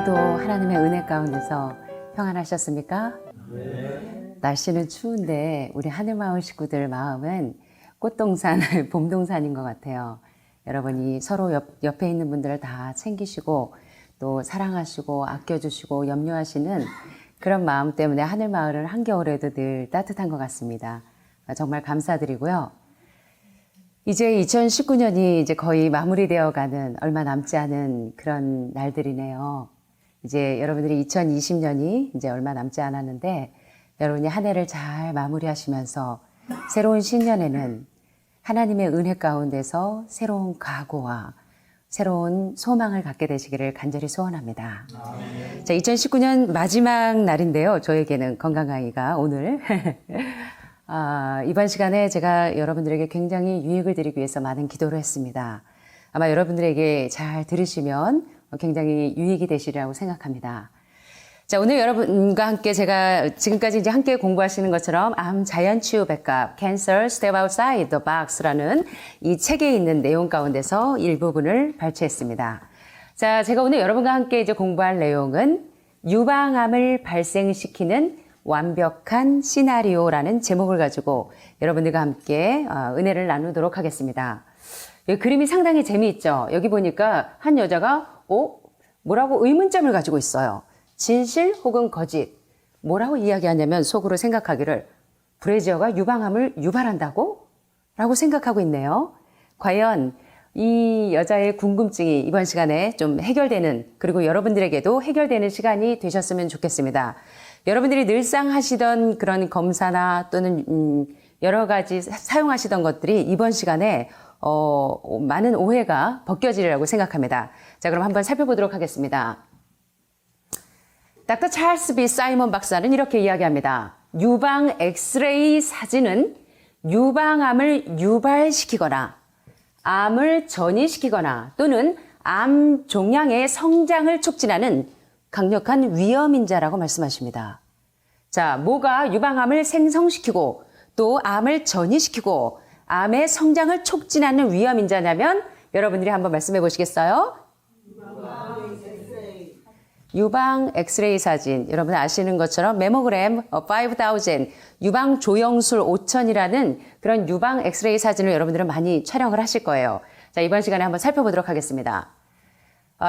오늘도 하나님의 은혜 가운데서 평안하셨습니까? 네. 날씨는 추운데 우리 하늘마을 식구들 마음은 꽃동산, 봄동산인 것 같아요. 여러분이 서로 옆에 있는 분들을 다 챙기시고 또 사랑하시고 아껴주시고 염려하시는 그런 마음 때문에 하늘마을은 한겨울에도 늘 따뜻한 것 같습니다. 정말 감사드리고요. 이제 2019년이 이제 거의 마무리되어 가는 얼마 남지 않은 그런 날들이네요. 이제 여러분들이 2020년이 이제 얼마 남지 않았는데 여러분이 한 해를 잘 마무리하시면서 새로운 신년에는 하나님의 은혜 가운데서 새로운 각오와 새로운 소망을 갖게 되시기를 간절히 소원합니다. 자, 2019년 마지막 날인데요. 저에게는 건강하기가 오늘. 이번 시간에 제가 여러분들에게 굉장히 유익을 드리기 위해서 많은 기도를 했습니다. 아마 여러분들에게 잘 들으시면 굉장히 유익이 되시리라고 생각합니다. 자, 오늘 여러분과 함께 제가 지금까지 이제 함께 공부하시는 것처럼 암 자연 치유 백합 Cancer Step Outside the Box라는 이 책에 있는 내용 가운데서 일부분을 발췌했습니다. 자, 제가 오늘 여러분과 함께 이제 공부할 내용은 유방암을 발생시키는 완벽한 시나리오라는 제목을 가지고 여러분들과 함께 은혜를 나누도록 하겠습니다. 이 그림이 상당히 재미있죠? 여기 보니까 한 여자가 뭐라고 의문점을 가지고 있어요. 진실 혹은 거짓. 뭐라고 이야기하냐면 속으로 생각하기를 브래지어가 유방암을 유발한다고? 라고 생각하고 있네요. 과연 이 여자의 궁금증이 이번 시간에 좀 해결되는, 그리고 여러분들에게도 해결되는 시간이 되셨으면 좋겠습니다. 여러분들이 늘상 하시던 그런 검사나 또는 여러 가지 사용하시던 것들이 이번 시간에 많은 오해가 벗겨지리라고 생각합니다. 자, 그럼 한번 살펴보도록 하겠습니다. 닥터 찰스 B. 사이먼 박사는 이렇게 이야기합니다. 유방 엑스레이 사진은 유방암을 유발시키거나 암을 전이시키거나 또는 암 종양의 성장을 촉진하는 강력한 위험인자라고 말씀하십니다. 자, 뭐가 유방암을 생성시키고 또 암을 전이시키고 암의 성장을 촉진하는 위험인자냐면 여러분들이 한번 말씀해 보시겠어요? 유방 엑스레이 사진. 여러분 아시는 것처럼 메모그램 5000, 유방 조영술 5000이라는 그런 유방 엑스레이 사진을 여러분들은 많이 촬영을 하실 거예요. 자, 이번 시간에 한번 살펴보도록 하겠습니다.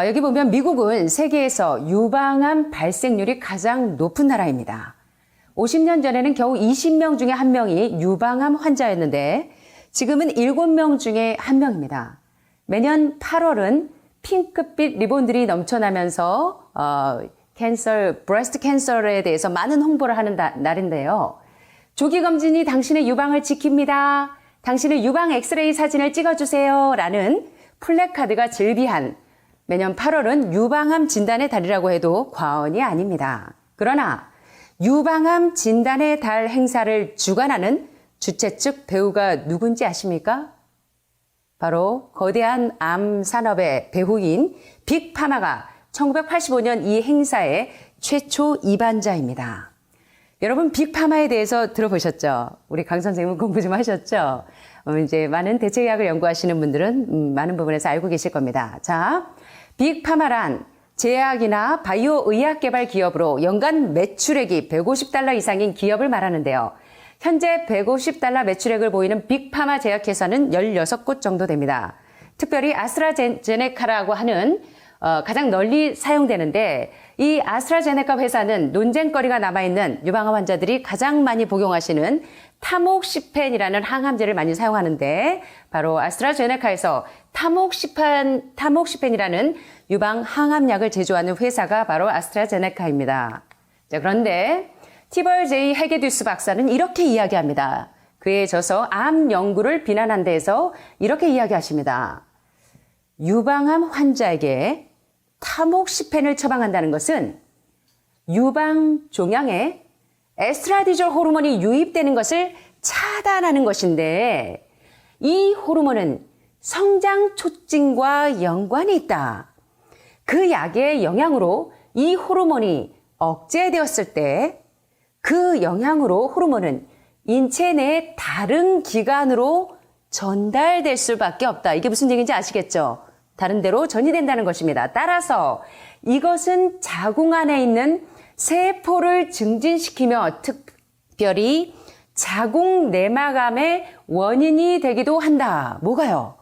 여기 보면 미국은 세계에서 유방암 발생률이 가장 높은 나라입니다. 50년 전에는 겨우 20명 중에 1명이 유방암 환자였는데 지금은 7명 중에 1명입니다. 매년 8월은 핑크빛 리본들이 넘쳐나면서 브레스트 캔서에 대해서 많은 홍보를 하는 날인데요. 조기검진이 당신의 유방을 지킵니다. 당신의 유방 엑스레이 사진을 찍어주세요. 라는 플래카드가 즐비한 매년 8월은 유방암 진단의 달이라고 해도 과언이 아닙니다. 그러나 유방암 진단의 달 행사를 주관하는 주최 측 배우가 누군지 아십니까? 바로 거대한 암 산업의 배후인 빅파마가 1985년 이 행사의 최초 입안자입니다. 여러분 빅파마에 대해서 들어보셨죠? 우리 강 선생님은 공부 좀 하셨죠? 이제 많은 대체의학을 연구하시는 분들은 많은 부분에서 알고 계실 겁니다. 자, 빅파마란 제약이나 바이오 의약 개발 기업으로 연간 매출액이 150달러 이상인 기업을 말하는데요. 현재 150달러 매출액을 보이는 빅파마 제약회사는 16곳 정도 됩니다. 특별히 아스트라제네카라고 하는 가장 널리 사용되는데 이 아스트라제네카 회사는 논쟁거리가 남아있는 유방암 환자들이 가장 많이 복용하시는 타목시펜이라는 항암제를 많이 사용하는데 바로 아스트라제네카에서 타목시펜이라는 유방 항암약을 제조하는 회사가 바로 아스트라제네카입니다. 자, 그런데 티벌 제이 헤게듀스 박사는 이렇게 이야기합니다. 그에 져서 암 연구를 비난한 데에서 이렇게 이야기하십니다. 유방암 환자에게 타목시펜을 처방한다는 것은 유방 종양에 에스트라디졸 호르몬이 유입되는 것을 차단하는 것인데 이 호르몬은 성장 촉진과 연관이 있다. 그 약의 영향으로 이 호르몬이 억제되었을 때 그 영향으로 호르몬은 인체 내 다른 기관으로 전달될 수밖에 없다. 이게 무슨 얘기인지 아시겠죠? 다른 데로 전이된다는 것입니다. 따라서 이것은 자궁 안에 있는 세포를 증진시키며 특별히 자궁 내막암의 원인이 되기도 한다. 뭐가요?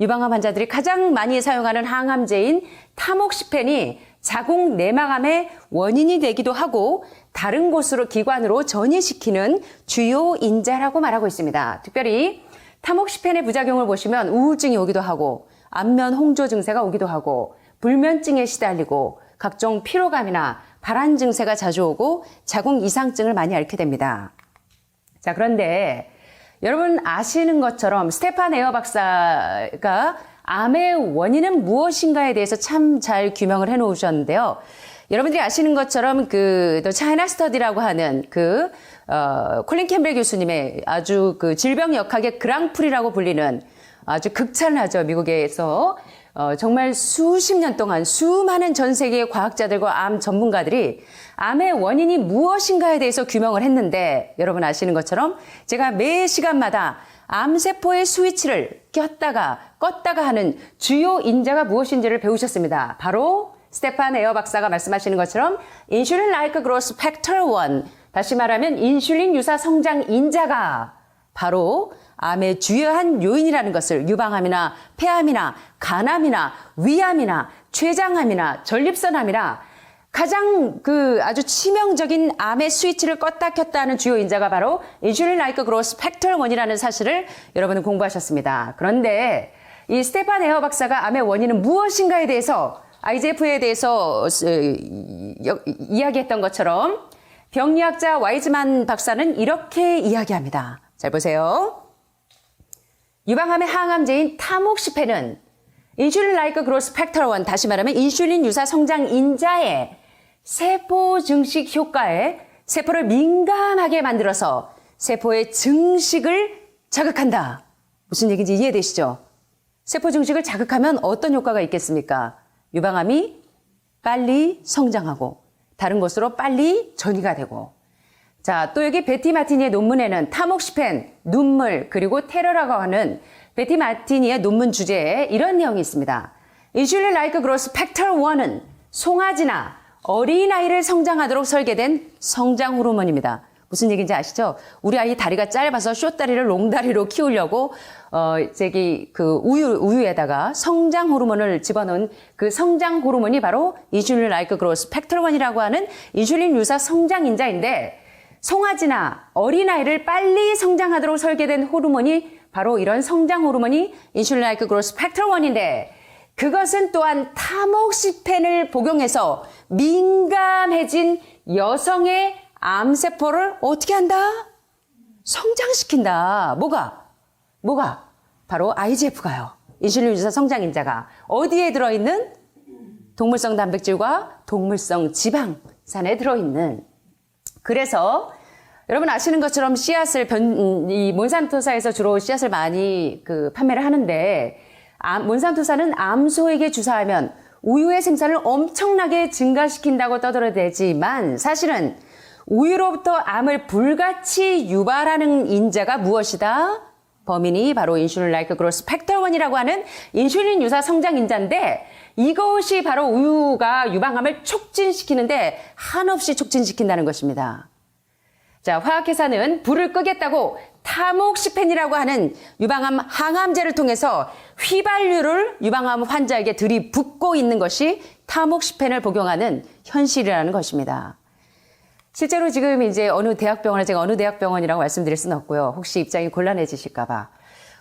유방암 환자들이 가장 많이 사용하는 항암제인 타목시펜이 자궁 내막암의 원인이 되기도 하고 다른 곳으로 기관으로 전이시키는 주요 인자라고 말하고 있습니다. 특별히 타목시펜의 부작용을 보시면 우울증이 오기도 하고 안면 홍조 증세가 오기도 하고 불면증에 시달리고 각종 피로감이나 발한 증세가 자주 오고 자궁 이상증을 많이 앓게 됩니다. 자, 그런데 여러분 아시는 것처럼 스테판 에어 박사가 암의 원인은 무엇인가에 대해서 참 잘 규명을 해 놓으셨는데요. 여러분들이 아시는 것처럼 더 차이나 스터디라고 하는 콜린 캠벨 교수님의 아주 질병 역학의 그랑프리라고 불리는 아주 극찬하죠. 미국에서 정말 수십 년 동안 수많은 전 세계의 과학자들과 암 전문가들이 암의 원인이 무엇인가에 대해서 규명을 했는데 여러분 아시는 것처럼 제가 매 시간마다 암세포의 스위치를 꼈다가 껐다가 하는 주요 인자가 무엇인지를 배우셨습니다. 바로 스테판 에어 박사가 말씀하시는 것처럼 인슐린 라이크 그로스 팩터 1, 다시 말하면 인슐린 유사 성장 인자가 바로 암의 주요한 요인이라는 것을 유방암이나 폐암이나 간암이나 위암이나 췌장암이나 전립선암이나 가장 아주 치명적인 암의 스위치를 껐다 켰다 하는 주요 인자가 바로 인슐린 라이크 그로스 팩터 1이라는 사실을 여러분은 공부하셨습니다. 그런데 이 스테판 에어 박사가 암의 원인은 무엇인가에 대해서 IGF에 대해서 이야기했던 것처럼 병리학자 와이즈만 박사는 이렇게 이야기합니다. 잘 보세요. 유방암의 항암제인 타목시펜은 인슐린 라이크 그로스 팩터 1, 다시 말하면 인슐린 유사 성장 인자의 세포 증식 효과에 세포를 민감하게 만들어서 세포의 증식을 자극한다. 무슨 얘기인지 이해되시죠? 세포 증식을 자극하면 어떤 효과가 있겠습니까? 유방암이 빨리 성장하고 다른 곳으로 빨리 전이가 되고. 자, 또 여기 베티 마티니의 논문에는 타목시펜, 눈물, 그리고 테러라고 하는 베티 마티니의 논문 주제에 이런 내용이 있습니다. 인슐린 라이크 그로스 팩터 1은 송아지나 어린아이를 성장하도록 설계된 성장 호르몬입니다. 무슨 얘기인지 아시죠? 우리 아이 다리가 짧아서 숏다리를 롱다리로 키우려고 우유에다가 성장 호르몬을 집어넣은 그 성장 호르몬이 바로 인슐린 라이크 그로스 팩터 1이라고 하는 인슐린 유사 성장 인자인데 송아지나 어린아이를 빨리 성장하도록 설계된 호르몬이 바로 이런 성장 호르몬이 인슐린 라이크 그로스 팩터 1인데 그것은 또한 타목시펜을 복용해서 민감해진 여성의 암세포를 어떻게 한다? 성장시킨다. 뭐가? 바로 IGF가요. 인슐린 유사 성장인자가 어디에 들어있는? 동물성 단백질과 동물성 지방산에 들어있는. 그래서 여러분 아시는 것처럼 씨앗을 이 몬산토사에서 주로 씨앗을 많이 판매를 하는데 몬산토사는 암소에게 주사하면 우유의 생산을 엄청나게 증가시킨다고 떠들어대지만 사실은 우유로부터 암을 불같이 유발하는 인자가 무엇이다? 범인이 바로 인슐린 라이크 그로스 팩터 1이라고 하는 인슐린 유사 성장 인자인데 이것이 바로 우유가 유방암을 촉진시키는데 한없이 촉진시킨다는 것입니다. 자, 화학회사는 불을 끄겠다고 타목시펜이라고 하는 유방암 항암제를 통해서 휘발유를 유방암 환자에게 들이붓고 있는 것이 타목시펜을 복용하는 현실이라는 것입니다. 실제로 지금 이제 어느 대학병원을 제가 어느 대학병원이라고 말씀드릴 수는 없고요. 혹시 입장이 곤란해지실까봐.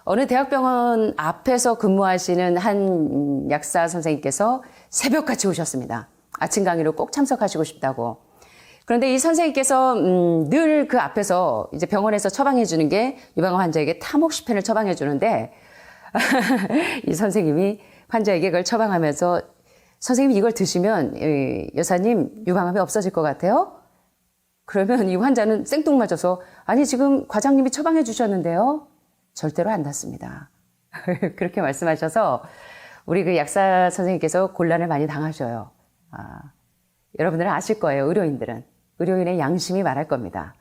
어느 대학병원 앞에서 근무하시는 한 약사 선생님께서 새벽같이 오셨습니다. 아침 강의로 꼭 참석하시고 싶다고. 그런데 이 선생님께서 늘 그 앞에서 이제 병원에서 처방해 주는 게 유방암 환자에게 타목시펜을 처방해 주는데 이 선생님이 환자에게 그걸 처방하면서 선생님 이걸 드시면 여사님 유방암이 없어질 것 같아요? 그러면 이 환자는 생뚱맞아서 아니 지금 과장님이 처방해 주셨는데요. 절대로 안 낫습니다. 그렇게 말씀하셔서 우리 그 약사 선생님께서 곤란을 많이 당하셔요. 여러분들은 아실 거예요. 의료인들은. 의료인의 양심이 말할 겁니다.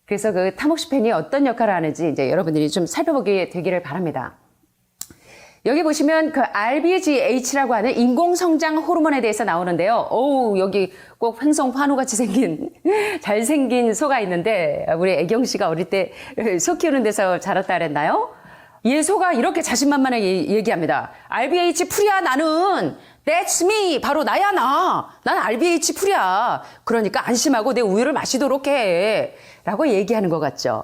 그래서 그 타목시펜이 어떤 역할을 하는지 이제 여러분들이 좀 살펴보게 되기를 바랍니다. 여기 보시면 그 RBGH라고 하는 인공성장 호르몬에 대해서 나오는데요. 오우, 여기 꼭 횡성 환우같이 생긴, 잘생긴 소가 있는데, 우리 애경 씨가 어릴 때 소 키우는 데서 자랐다 그랬나요? 얘 소가 이렇게 자신만만하게 얘기합니다. RBH 풀이야, 나는. That's me. 바로 나야, 나. 난 RBH 풀이야. 그러니까 안심하고 내 우유를 마시도록 해. 라고 얘기하는 것 같죠.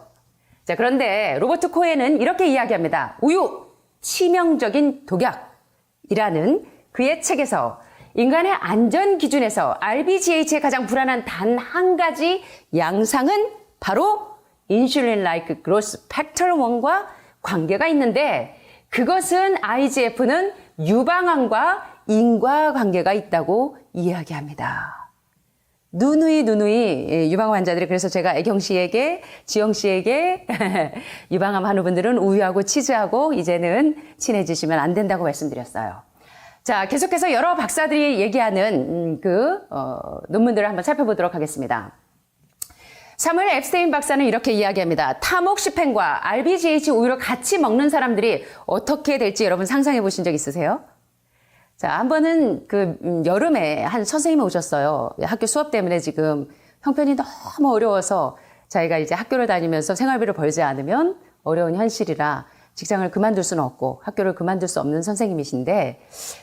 자, 그런데 로버트 코엔은 이렇게 이야기합니다. 우유, 치명적인 독약이라는 그의 책에서 인간의 안전 기준에서 RBGH의 가장 불안한 단 한 가지 양상은 바로 인슐린-like growth factor 1과 관계가 있는데 그것은 IGF는 유방암과 인과관계가 있다고 이야기합니다. 누누이 유방암 환자들이 그래서 제가 애경 씨에게 지영 씨에게 유방암 환우분들은 우유하고 치즈하고 이제는 친해지시면 안 된다고 말씀드렸어요. 자, 계속해서 여러 박사들이 얘기하는 논문들을 한번 살펴보도록 하겠습니다. 사무엘 앱스테인 박사는 이렇게 이야기합니다. 타목시펜과 RBGH 우유를 같이 먹는 사람들이 어떻게 될지 여러분 상상해 보신 적 있으세요? 자, 한 번은 여름에 한 선생님이 오셨어요. 학교 수업 때문에 지금 형편이 너무 어려워서 자기가 이제 학교를 다니면서 생활비를 벌지 않으면 어려운 현실이라 직장을 그만둘 수는 없고 학교를 그만둘 수 없는 선생님이신데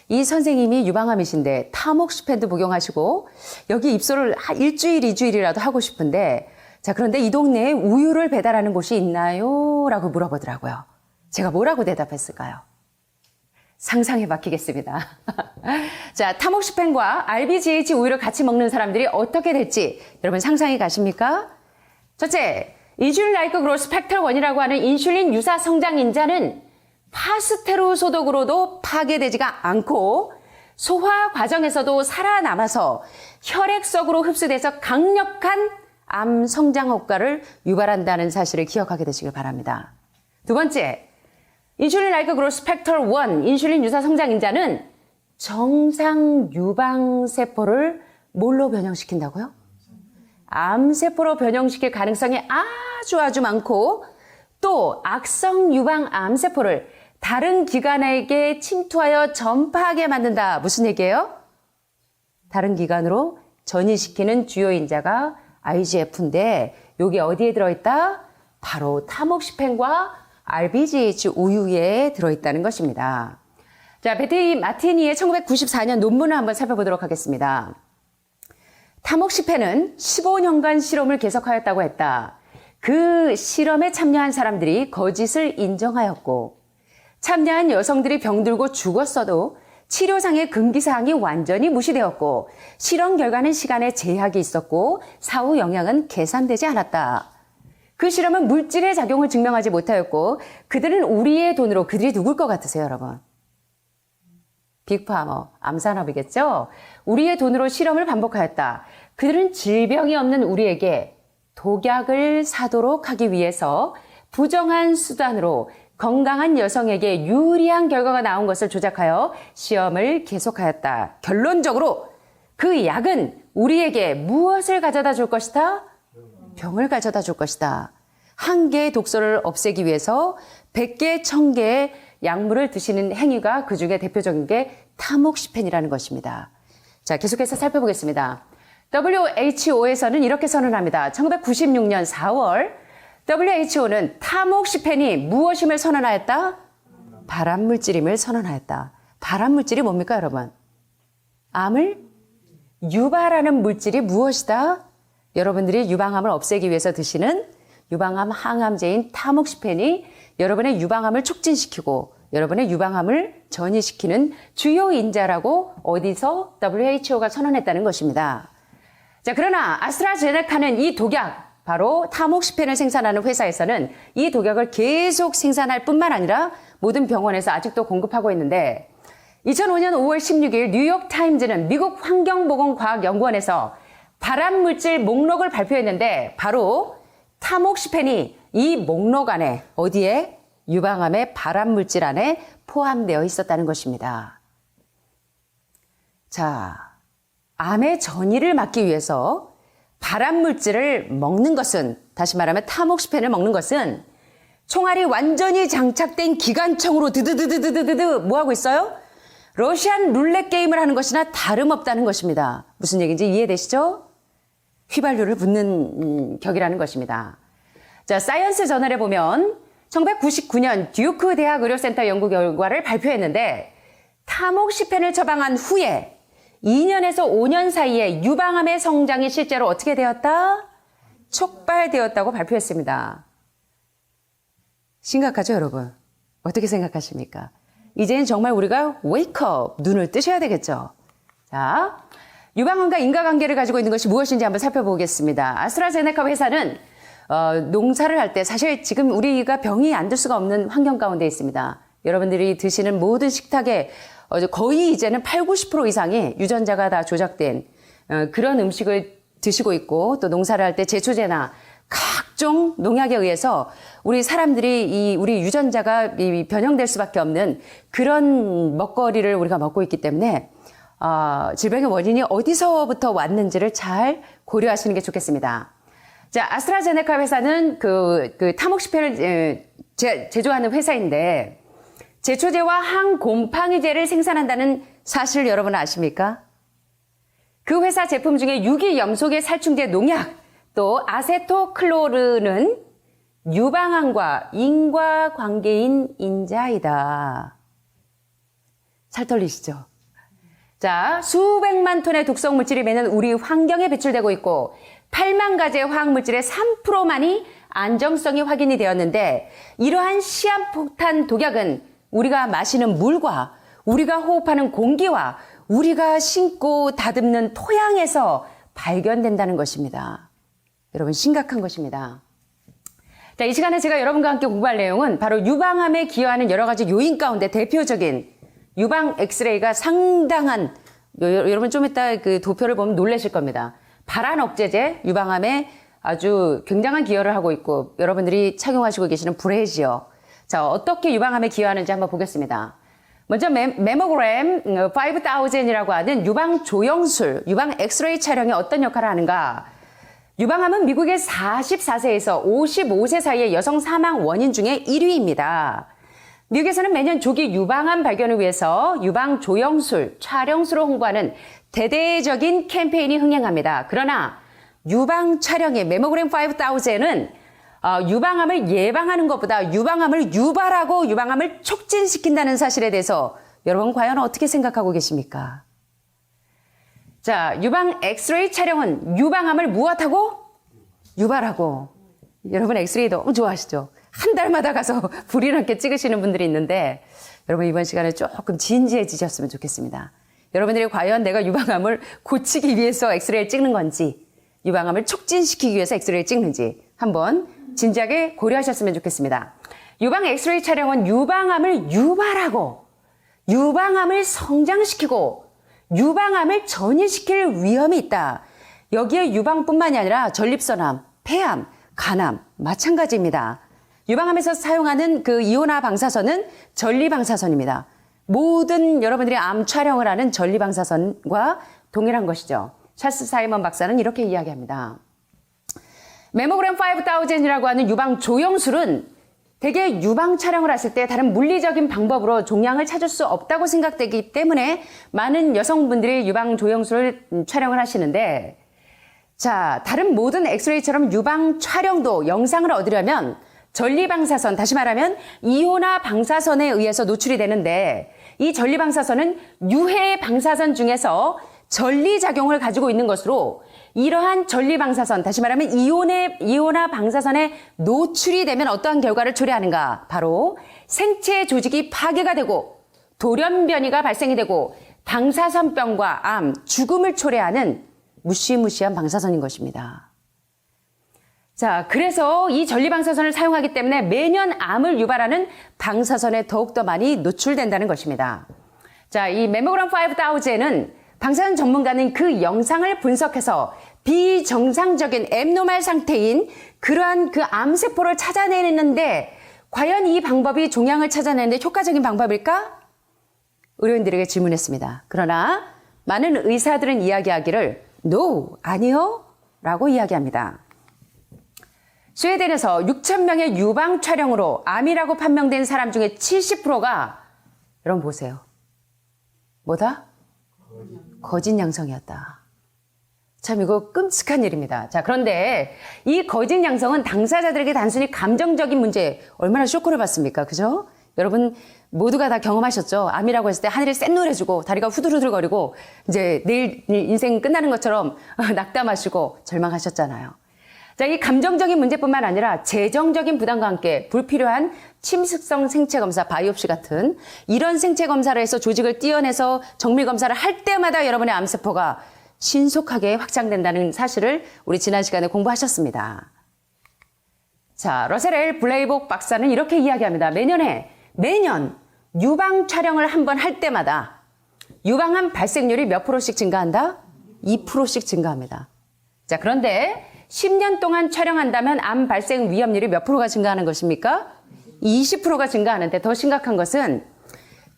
이 선생님이 유방암이신데 타목시펜도 복용하시고 여기 입소를 일주일, 2주일이라도 하고 싶은데 자, 그런데 이 동네에 우유를 배달하는 곳이 있나요? 라고 물어보더라고요. 제가 뭐라고 대답했을까요? 상상에 맡기겠습니다. 자, 타목시펜과 RBGH 우유를 같이 먹는 사람들이 어떻게 될지 여러분 상상이 가십니까? 첫째, 인슐린-like growth factor 1이라고 하는 인슐린 유사 성장 인자는 파스테로 소독으로도 파괴되지가 않고 소화 과정에서도 살아남아서 혈액 속으로 흡수돼서 강력한 암 성장 효과를 유발한다는 사실을 기억하게 되시길 바랍니다. 두 번째, 인슐린-like growth factor 1, 인슐린 유사 성장 인자는 정상 유방세포를 뭘로 변형시킨다고요? 암세포로 변형시킬 가능성이 아주 많고 또 악성 유방 암세포를 다른 기관에게 침투하여 전파하게 만든다. 무슨 얘기예요? 다른 기관으로 전이시키는 주요 인자가 IGF인데 여기 어디에 들어있다? 바로 타목시펜과 RBGH 우유에 들어있다는 것입니다. 자, 베티 마티니의 1994년 논문을 한번 살펴보도록 하겠습니다. 타목시펜은 15년간 실험을 계속하였다고 했다. 그 실험에 참여한 사람들이 거짓을 인정하였고 참여한 여성들이 병들고 죽었어도 치료상의 금기사항이 완전히 무시되었고 실험 결과는 시간에 제약이 있었고 사후 영향은 계산되지 않았다. 그 실험은 물질의 작용을 증명하지 못하였고 그들은 우리의 돈으로 그들이 누굴 것 같으세요, 여러분? 빅파머, 암산업이겠죠? 우리의 돈으로 실험을 반복하였다. 그들은 질병이 없는 우리에게 독약을 사도록 하기 위해서 부정한 수단으로 건강한 여성에게 유리한 결과가 나온 것을 조작하여 시험을 계속하였다. 결론적으로 그 약은 우리에게 무엇을 가져다 줄 것이다? 병을 가져다 줄 것이다. 한 개의 독소를 없애기 위해서 100개, 1000개의 약물을 드시는 행위가 그 중에 대표적인 게 타목시펜이라는 것입니다. 자, 계속해서 살펴보겠습니다. WHO에서는 이렇게 선언합니다. 1996년 4월 WHO는 타목시펜이 무엇임을 선언하였다? 발암물질임을 선언하였다. 발암물질이 뭡니까, 여러분? 암을 유발하는 물질이 무엇이다? 여러분들이 유방암을 없애기 위해서 드시는 유방암 항암제인 타목시펜이 여러분의 유방암을 촉진시키고 여러분의 유방암을 전이시키는 주요 인자라고 어디서 WHO가 선언했다는 것입니다. 자, 그러나 아스트라제네카는 이 독약, 바로 타목시펜을 생산하는 회사에서는 이 독약을 계속 생산할 뿐만 아니라 모든 병원에서 아직도 공급하고 있는데 2005년 5월 16일 뉴욕타임즈는 미국 환경보건과학연구원에서 발암물질 목록을 발표했는데 바로 타목시펜이 이 목록 안에 어디에? 유방암의 발암물질 안에 포함되어 있었다는 것입니다. 자, 암의 전이를 막기 위해서 발암물질을 먹는 것은, 다시 말하면 타목시펜을 먹는 것은 총알이 완전히 장착된 기관총으로 드드드드드드드 뭐 하고 있어요? 러시안 룰렛 게임을 하는 것이나 다름없다는 것입니다. 무슨 얘기인지 이해되시죠? 휘발유를 붓는 격이라는 것입니다. 자, 사이언스 저널에 보면 1999년 듀크 대학 의료센터 연구 결과를 발표했는데 타목시펜을 처방한 후에 2년에서 5년 사이에 유방암의 성장이 실제로 어떻게 되었다? 촉발되었다고 발표했습니다. 심각하죠, 여러분? 어떻게 생각하십니까? 이제는 정말 우리가 웨이크업, 눈을 뜨셔야 되겠죠. 자, 유방암과 인과관계를 가지고 있는 것이 무엇인지 한번 살펴보겠습니다. 아스트라제네카 회사는 농사를 할 때 사실 지금 우리가 병이 안 들 수가 없는 환경 가운데 있습니다. 여러분들이 드시는 모든 식탁에 거의 이제는 80~90% 이상이 유전자가 다 조작된 그런 음식을 드시고 있고, 또 농사를 할 때 제초제나 각종 농약에 의해서 우리 사람들이 우리 유전자가 변형될 수밖에 없는 그런 먹거리를 우리가 먹고 있기 때문에 질병의 원인이 어디서부터 왔는지를 잘 고려하시는 게 좋겠습니다. 자, 아스트라제네카 회사는 그 타목시펜을 제조하는 회사인데 제초제와 항곰팡이제를 생산한다는 사실 여러분 아십니까? 그 회사 제품 중에 유기염소계 살충제 농약 또 아세토클로르는 유방암과 인과관계인 인자이다. 잘 떨리시죠? 자, 수백만 톤의 독성 물질이 매년 우리 환경에 배출되고 있고 8만 가지의 화학물질의 3%만이 안정성이 확인이 되었는데 이러한 시한폭탄 독약은 우리가 마시는 물과 우리가 호흡하는 공기와 우리가 신고 다듬는 토양에서 발견된다는 것입니다. 여러분 심각한 것입니다. 자, 이 시간에 제가 여러분과 함께 공부할 내용은 바로 유방암에 기여하는 여러 가지 요인 가운데 대표적인 유방 엑스레이가 상당한, 여러분 좀 이따 그 도표를 보면 놀라실 겁니다. 발한 억제제, 유방암에 아주 굉장한 기여를 하고 있고 여러분들이 착용하시고 계시는 브래지어. 자, 어떻게 유방암에 기여하는지 한번 보겠습니다. 먼저 메모그램 5000이라고 하는 유방 조영술, 유방 엑스레이 촬영이 어떤 역할을 하는가? 유방암은 미국의 44세에서 55세 사이의 여성 사망 원인 중에 1위입니다. 미국에서는 매년 조기 유방암 발견을 위해서 유방 조영술, 촬영술을 홍보하는 대대적인 캠페인이 흥행합니다. 그러나 유방 촬영의 메모그램 5000은 유방암을 예방하는 것보다 유방암을 유발하고 유방암을 촉진시킨다는 사실에 대해서 여러분 과연 어떻게 생각하고 계십니까? 자, 유방 엑스레이 촬영은 유방암을 무엇하고? 유발하고. 여러분 엑스레이 너무 좋아하시죠? 한 달마다 가서 불이 나게 찍으시는 분들이 있는데 여러분 이번 시간에 조금 진지해지셨으면 좋겠습니다. 여러분들이 과연 내가 유방암을 고치기 위해서 엑스레이를 찍는 건지 유방암을 촉진시키기 위해서 엑스레이를 찍는지 한번 진지하게 고려하셨으면 좋겠습니다. 유방 엑스레이 촬영은 유방암을 유발하고 유방암을 성장시키고 유방암을 전이시킬 위험이 있다. 여기에 유방뿐만이 아니라 전립선암, 폐암, 간암 마찬가지입니다. 유방암에서 사용하는 그 이온화 방사선은 전리방사선입니다. 모든 여러분들이 암 촬영을 하는 전리방사선과 동일한 것이죠. 찰스 사이먼 박사는 이렇게 이야기합니다. 메모그램 5000이라고 하는 유방 조영술은 대개 유방 촬영을 하실 때 다른 물리적인 방법으로 종양을 찾을 수 없다고 생각되기 때문에 많은 여성분들이 유방 조영술을 촬영을 하시는데, 자, 다른 모든 엑스레이처럼 유방 촬영도 영상을 얻으려면 전리방사선, 다시 말하면 이온화 방사선에 의해서 노출이 되는데 이 전리방사선은 유해 방사선 중에서 전리작용을 가지고 있는 것으로 이러한 전리방사선, 다시 말하면 이온화 방사선에 노출이 되면 어떠한 결과를 초래하는가? 바로 생체 조직이 파괴가 되고 돌연변이가 발생이 되고 방사선병과 암, 죽음을 초래하는 무시무시한 방사선인 것입니다. 자, 그래서 이 전리방사선을 사용하기 때문에 매년 암을 유발하는 방사선에 더욱더 많이 노출된다는 것입니다. 자, 이 메모그램 5000은 방사선 전문가는 그 영상을 분석해서 비정상적인 앱노말 상태인 그러한 그 암세포를 찾아내는데 과연 이 방법이 종양을 찾아내는데 효과적인 방법일까? 의료인들에게 질문했습니다. 그러나 많은 의사들은 이야기하기를 No, 아니요 라고 이야기합니다. 스웨덴에서 6천 명의 유방 촬영으로 암이라고 판명된 사람 중에 70%가 여러분 보세요. 뭐다? 거짓 양성이었다. 참 이거 끔찍한 일입니다. 자, 그런데 이 거짓 양성은 당사자들에게 단순히 감정적인 문제 얼마나 쇼크를 받습니까? 그죠? 여러분 모두가 다 경험하셨죠? 암이라고 했을 때 하늘이 쎄노래지고 다리가 후들후들거리고 이제 내일 인생 끝나는 것처럼 낙담하시고 절망하셨잖아요. 자, 이 감정적인 문제뿐만 아니라 재정적인 부담과 함께 불필요한 침습성 생체 검사, 바이옵시 같은 이런 생체 검사를 해서 조직을 떼어내서 정밀 검사를 할 때마다 여러분의 암세포가 신속하게 확장된다는 사실을 우리 지난 시간에 공부하셨습니다. 자, 러셀 L. 블레이복 박사는 이렇게 이야기합니다. 매년 유방 촬영을 한 번 할 때마다 유방암 발생률이 몇 프로씩 증가한다? 2%씩 증가합니다. 자, 그런데 10년 동안 촬영한다면 암 발생 위험률이 몇 프로가 증가하는 것입니까? 20%가 증가하는데 더 심각한 것은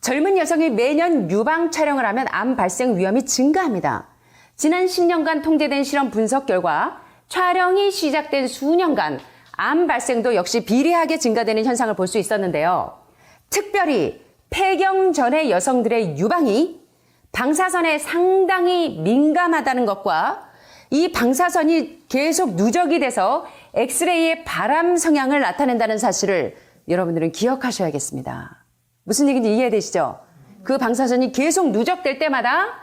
젊은 여성이 매년 유방 촬영을 하면 암 발생 위험이 증가합니다. 지난 10년간 통제된 실험 분석 결과 촬영이 시작된 수년간 암 발생도 역시 비례하게 증가되는 현상을 볼 수 있었는데요. 특별히 폐경 전의 여성들의 유방이 방사선에 상당히 민감하다는 것과 이 방사선이 계속 누적이 돼서 엑스레이의 바람 성향을 나타낸다는 사실을 여러분들은 기억하셔야겠습니다. 무슨 얘기인지 이해되시죠? 그 방사선이 계속 누적될 때마다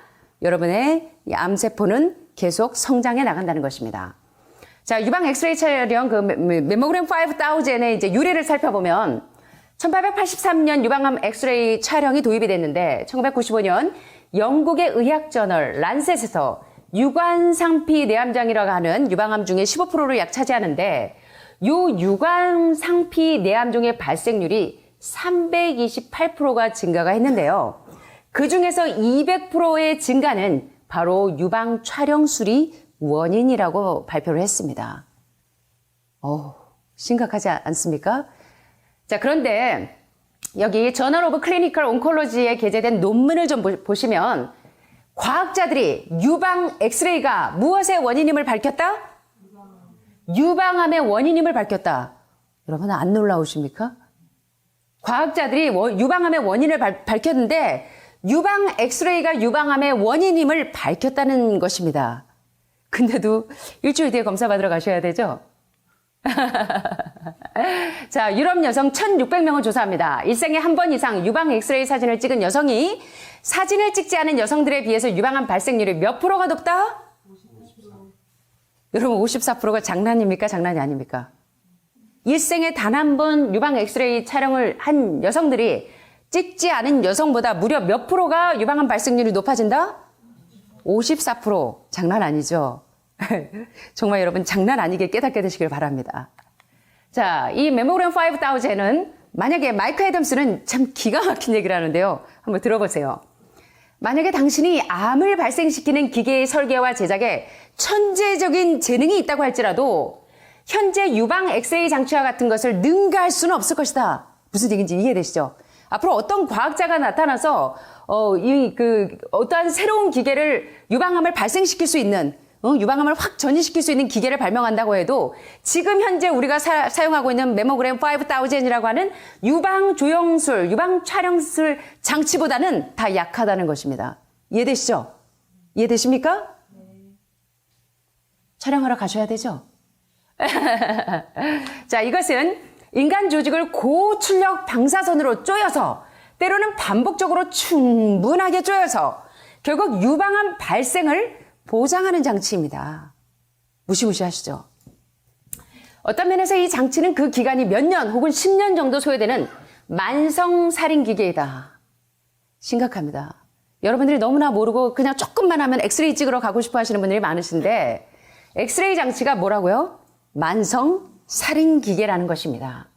여러분의 암세포는 계속 성장해 나간다는 것입니다. 자, 유방 엑스레이 촬영, 메모그램 5000의 이제 유래를 살펴보면 1883년 유방암 엑스레이 촬영이 도입이 됐는데 1995년 영국의 의학 저널 란셋에서 유관상피 내암장이라고 하는 유방암 중에 15%를 약 차지하는데 이 유관상피 내암종의 발생률이 328%가 증가가 했는데요. 그 중에서 200%의 증가는 바로 유방 촬영술이 원인이라고 발표를 했습니다. 심각하지 않습니까? 자, 그런데 여기 저널 오브 클리니컬 온콜로지에 게재된 논문을 좀 보시면 과학자들이 유방 엑스레이가 무엇의 원인임을 밝혔다? 유방암의 원인임을 밝혔다. 여러분 안 놀라우십니까? 과학자들이 유방암의 원인을 밝혔는데 유방 엑스레이가 유방암의 원인임을 밝혔다는 것입니다. 근데도 일주일 뒤에 검사 받으러 가셔야 되죠? 자, 유럽 여성 1,600명을 조사합니다. 일생에 한 번 이상 유방 엑스레이 사진을 찍은 여성이 사진을 찍지 않은 여성들에 비해서 유방암 발생률이 몇 프로가 높다? 54%. 여러분 54%가 장난입니까? 장난이 아닙니까? 일생에 단 한 번 유방 엑스레이 촬영을 한 여성들이 찍지 않은 여성보다 무려 몇 프로가 유방암 발생률이 높아진다? 54%. 장난 아니죠? 정말 여러분 장난 아니게 깨닫게 되시길 바랍니다. 자, 이 메모그램 5000은 만약에 마이크 애덤스는 참 기가 막힌 얘기를 하는데요. 한번 들어보세요. 만약에 당신이 암을 발생시키는 기계의 설계와 제작에 천재적인 재능이 있다고 할지라도 현재 유방 엑스레이 장치와 같은 것을 능가할 수는 없을 것이다. 무슨 얘기인지 이해되시죠? 앞으로 어떤 과학자가 나타나서 어떠한 새로운 기계를 유방암을 발생시킬 수 있는 유방암을 확 전이시킬 수 있는 기계를 발명한다고 해도 지금 현재 우리가 사용하고 있는 메모그램 5000이라고 하는 유방 조영술, 유방 촬영술 장치보다는 다 약하다는 것입니다. 이해되시죠? 이해되십니까? 네. 촬영하러 가셔야 되죠? 자, 이것은 인간 조직을 고출력 방사선으로 쪼여서 때로는 반복적으로 충분하게 쪼여서 결국 유방암 발생을 보장하는 장치입니다. 무시무시하시죠? 어떤 면에서 이 장치는 그 기간이 몇 년 혹은 10년 정도 소요되는 만성살인기계이다. 심각합니다. 여러분들이 너무나 모르고 그냥 조금만 하면 엑스레이 찍으러 가고 싶어 하시는 분들이 많으신데 엑스레이 장치가 뭐라고요? 만성살인기계라는 것입니다.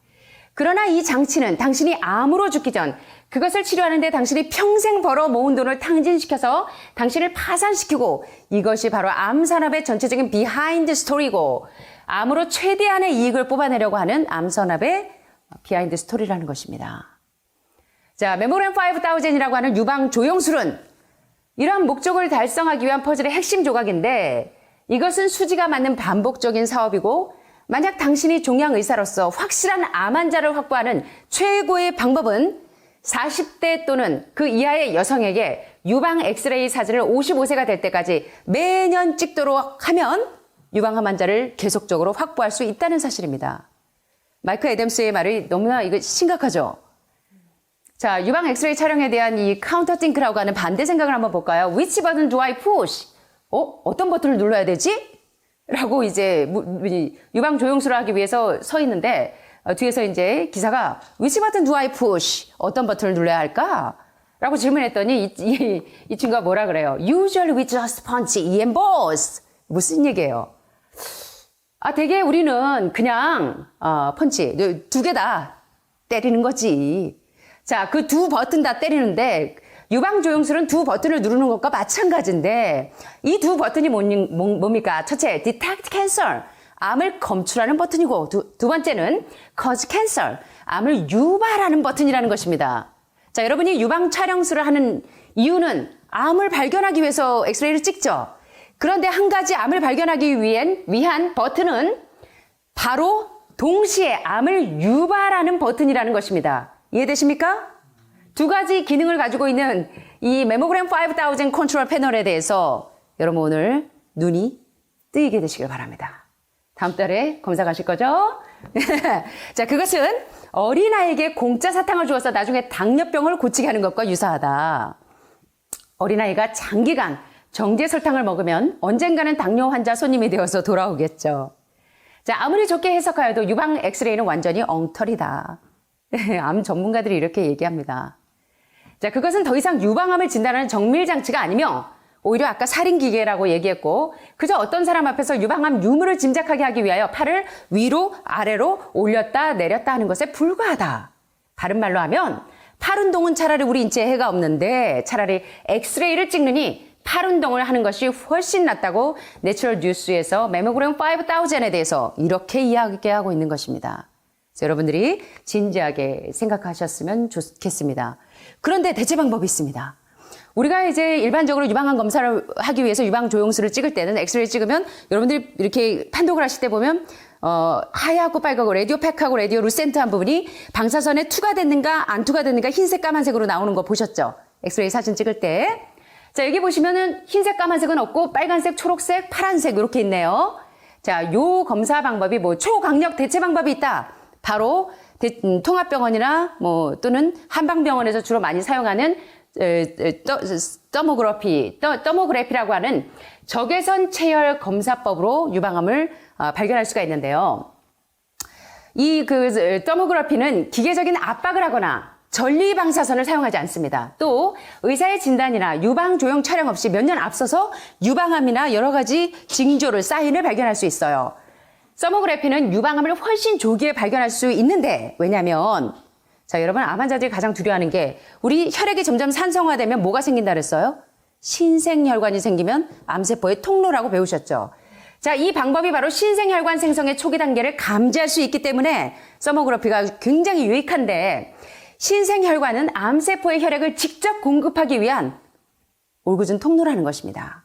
그러나 이 장치는 당신이 암으로 죽기 전 그것을 치료하는데 당신이 평생 벌어 모은 돈을 탕진시켜서 당신을 파산시키고 이것이 바로 암 산업의 전체적인 비하인드 스토리고 암으로 최대한의 이익을 뽑아내려고 하는 암 산업의 비하인드 스토리라는 것입니다. 자, 메모그램 5000이라고 하는 유방 조영술은 이러한 목적을 달성하기 위한 퍼즐의 핵심 조각인데 이것은 수지가 맞는 반복적인 사업이고 만약 당신이 종양 의사로서 확실한 암 환자를 확보하는 최고의 방법은 40대 또는 그 이하의 여성에게 유방 엑스레이 사진을 55세가 될 때까지 매년 찍도록 하면 유방암 환자를 계속적으로 확보할 수 있다는 사실입니다. 마이크 애덤스의 말이 너무나 이거 심각하죠? 자, 유방 엑스레이 촬영에 대한 이 카운터 띵크라고 하는 반대 생각을 한번 볼까요? Which button do I push? 어떤 버튼을 눌러야 되지? 라고 이제 유방 조영술을 하기 위해서 서 있는데 뒤에서 이제 기사가 Which button do I push? 어떤 버튼을 눌러야 할까? 라고 질문했더니 이 친구가 뭐라 그래요? Usually we just punch E and balls. 무슨 얘기예요? 되게 우리는 그냥 펀치 두 개 다 때리는 거지. 자, 그 두 버튼 다 때리는데 유방 조영술은 두 버튼을 누르는 것과 마찬가지인데 이 두 버튼이 뭡니까? 첫째, detect cancer. 암을 검출하는 버튼이고 두 번째는 cause cancer. 암을 유발하는 버튼이라는 것입니다. 자, 여러분이 유방 촬영술을 하는 이유는 암을 발견하기 위해서 엑스레이를 찍죠. 그런데 한 가지 암을 발견하기 위한 버튼은 바로 동시에 암을 유발하는 버튼이라는 것입니다. 이해되십니까? 두 가지 기능을 가지고 있는 이 메모그램 5000 컨트롤 패널에 대해서 여러분 오늘 눈이 뜨이게 되시길 바랍니다. 다음 달에 검사 가실 거죠? 자, 그것은 어린아이에게 공짜 사탕을 주어서 나중에 당뇨병을 고치게 하는 것과 유사하다. 어린아이가 장기간 정제 설탕을 먹으면 언젠가는 당뇨 환자 손님이 되어서 돌아오겠죠. 자, 아무리 좋게 해석하여도 유방 엑스레이는 완전히 엉터리다. 암 전문가들이 이렇게 얘기합니다. 자, 그것은 더 이상 유방암을 진단하는 정밀장치가 아니며 오히려 아까 살인기계라고 얘기했고 그저 어떤 사람 앞에서 유방암 유무를 짐작하게 하기 위하여 팔을 위로 아래로 올렸다 내렸다 하는 것에 불과하다. 다른 말로 하면 팔 운동은 차라리 우리 인체에 해가 없는데 차라리 엑스레이를 찍느니 팔 운동을 하는 것이 훨씬 낫다고 내추럴 뉴스에서 메모그램 5000에 대해서 이렇게 이야기하고 있는 것입니다. 그래서 여러분들이 진지하게 생각하셨으면 좋겠습니다. 그런데 대체 방법이 있습니다. 우리가 이제 일반적으로 유방암 검사를 하기 위해서 유방 조영술을 찍을 때는 엑스레이 찍으면 여러분들이 이렇게 판독을 하실 때 보면 하얗고 빨갛고 라디오 팩하고 라디오 루센트한 부분이 방사선에 투과됐는가 안 투과됐는가 흰색 까만색으로 나오는 거 보셨죠? 엑스레이 사진 찍을 때. 자, 여기 보시면은 흰색 까만색은 없고 빨간색, 초록색, 파란색 이렇게 있네요. 자, 요 검사 방법이 초강력 대체 방법이 있다. 바로 통합병원이나 또는 한방병원에서 주로 많이 사용하는 더모그래피라고 하는 적외선 체열 검사법으로 유방암을 발견할 수가 있는데요. 이 더모그래피는 기계적인 압박을 하거나 전리 방사선을 사용하지 않습니다. 또 의사의 진단이나 유방 조영 촬영 없이 몇 년 앞서서 유방암이나 여러 가지 징조를 사인을 발견할 수 있어요. 서모그래피는 유방암을 훨씬 조기에 발견할 수 있는데 왜냐하면 자, 여러분 암 환자들이 가장 두려워하는 게 우리 혈액이 점점 산성화되면 뭐가 생긴다 그랬어요? 신생혈관이 생기면 암세포의 통로라고 배우셨죠. 자, 이 방법이 바로 신생혈관 생성의 초기 단계를 감지할 수 있기 때문에 서모그래피가 굉장히 유익한데 신생혈관은 암세포의 혈액을 직접 공급하기 위한 올곧은 통로라는 것입니다.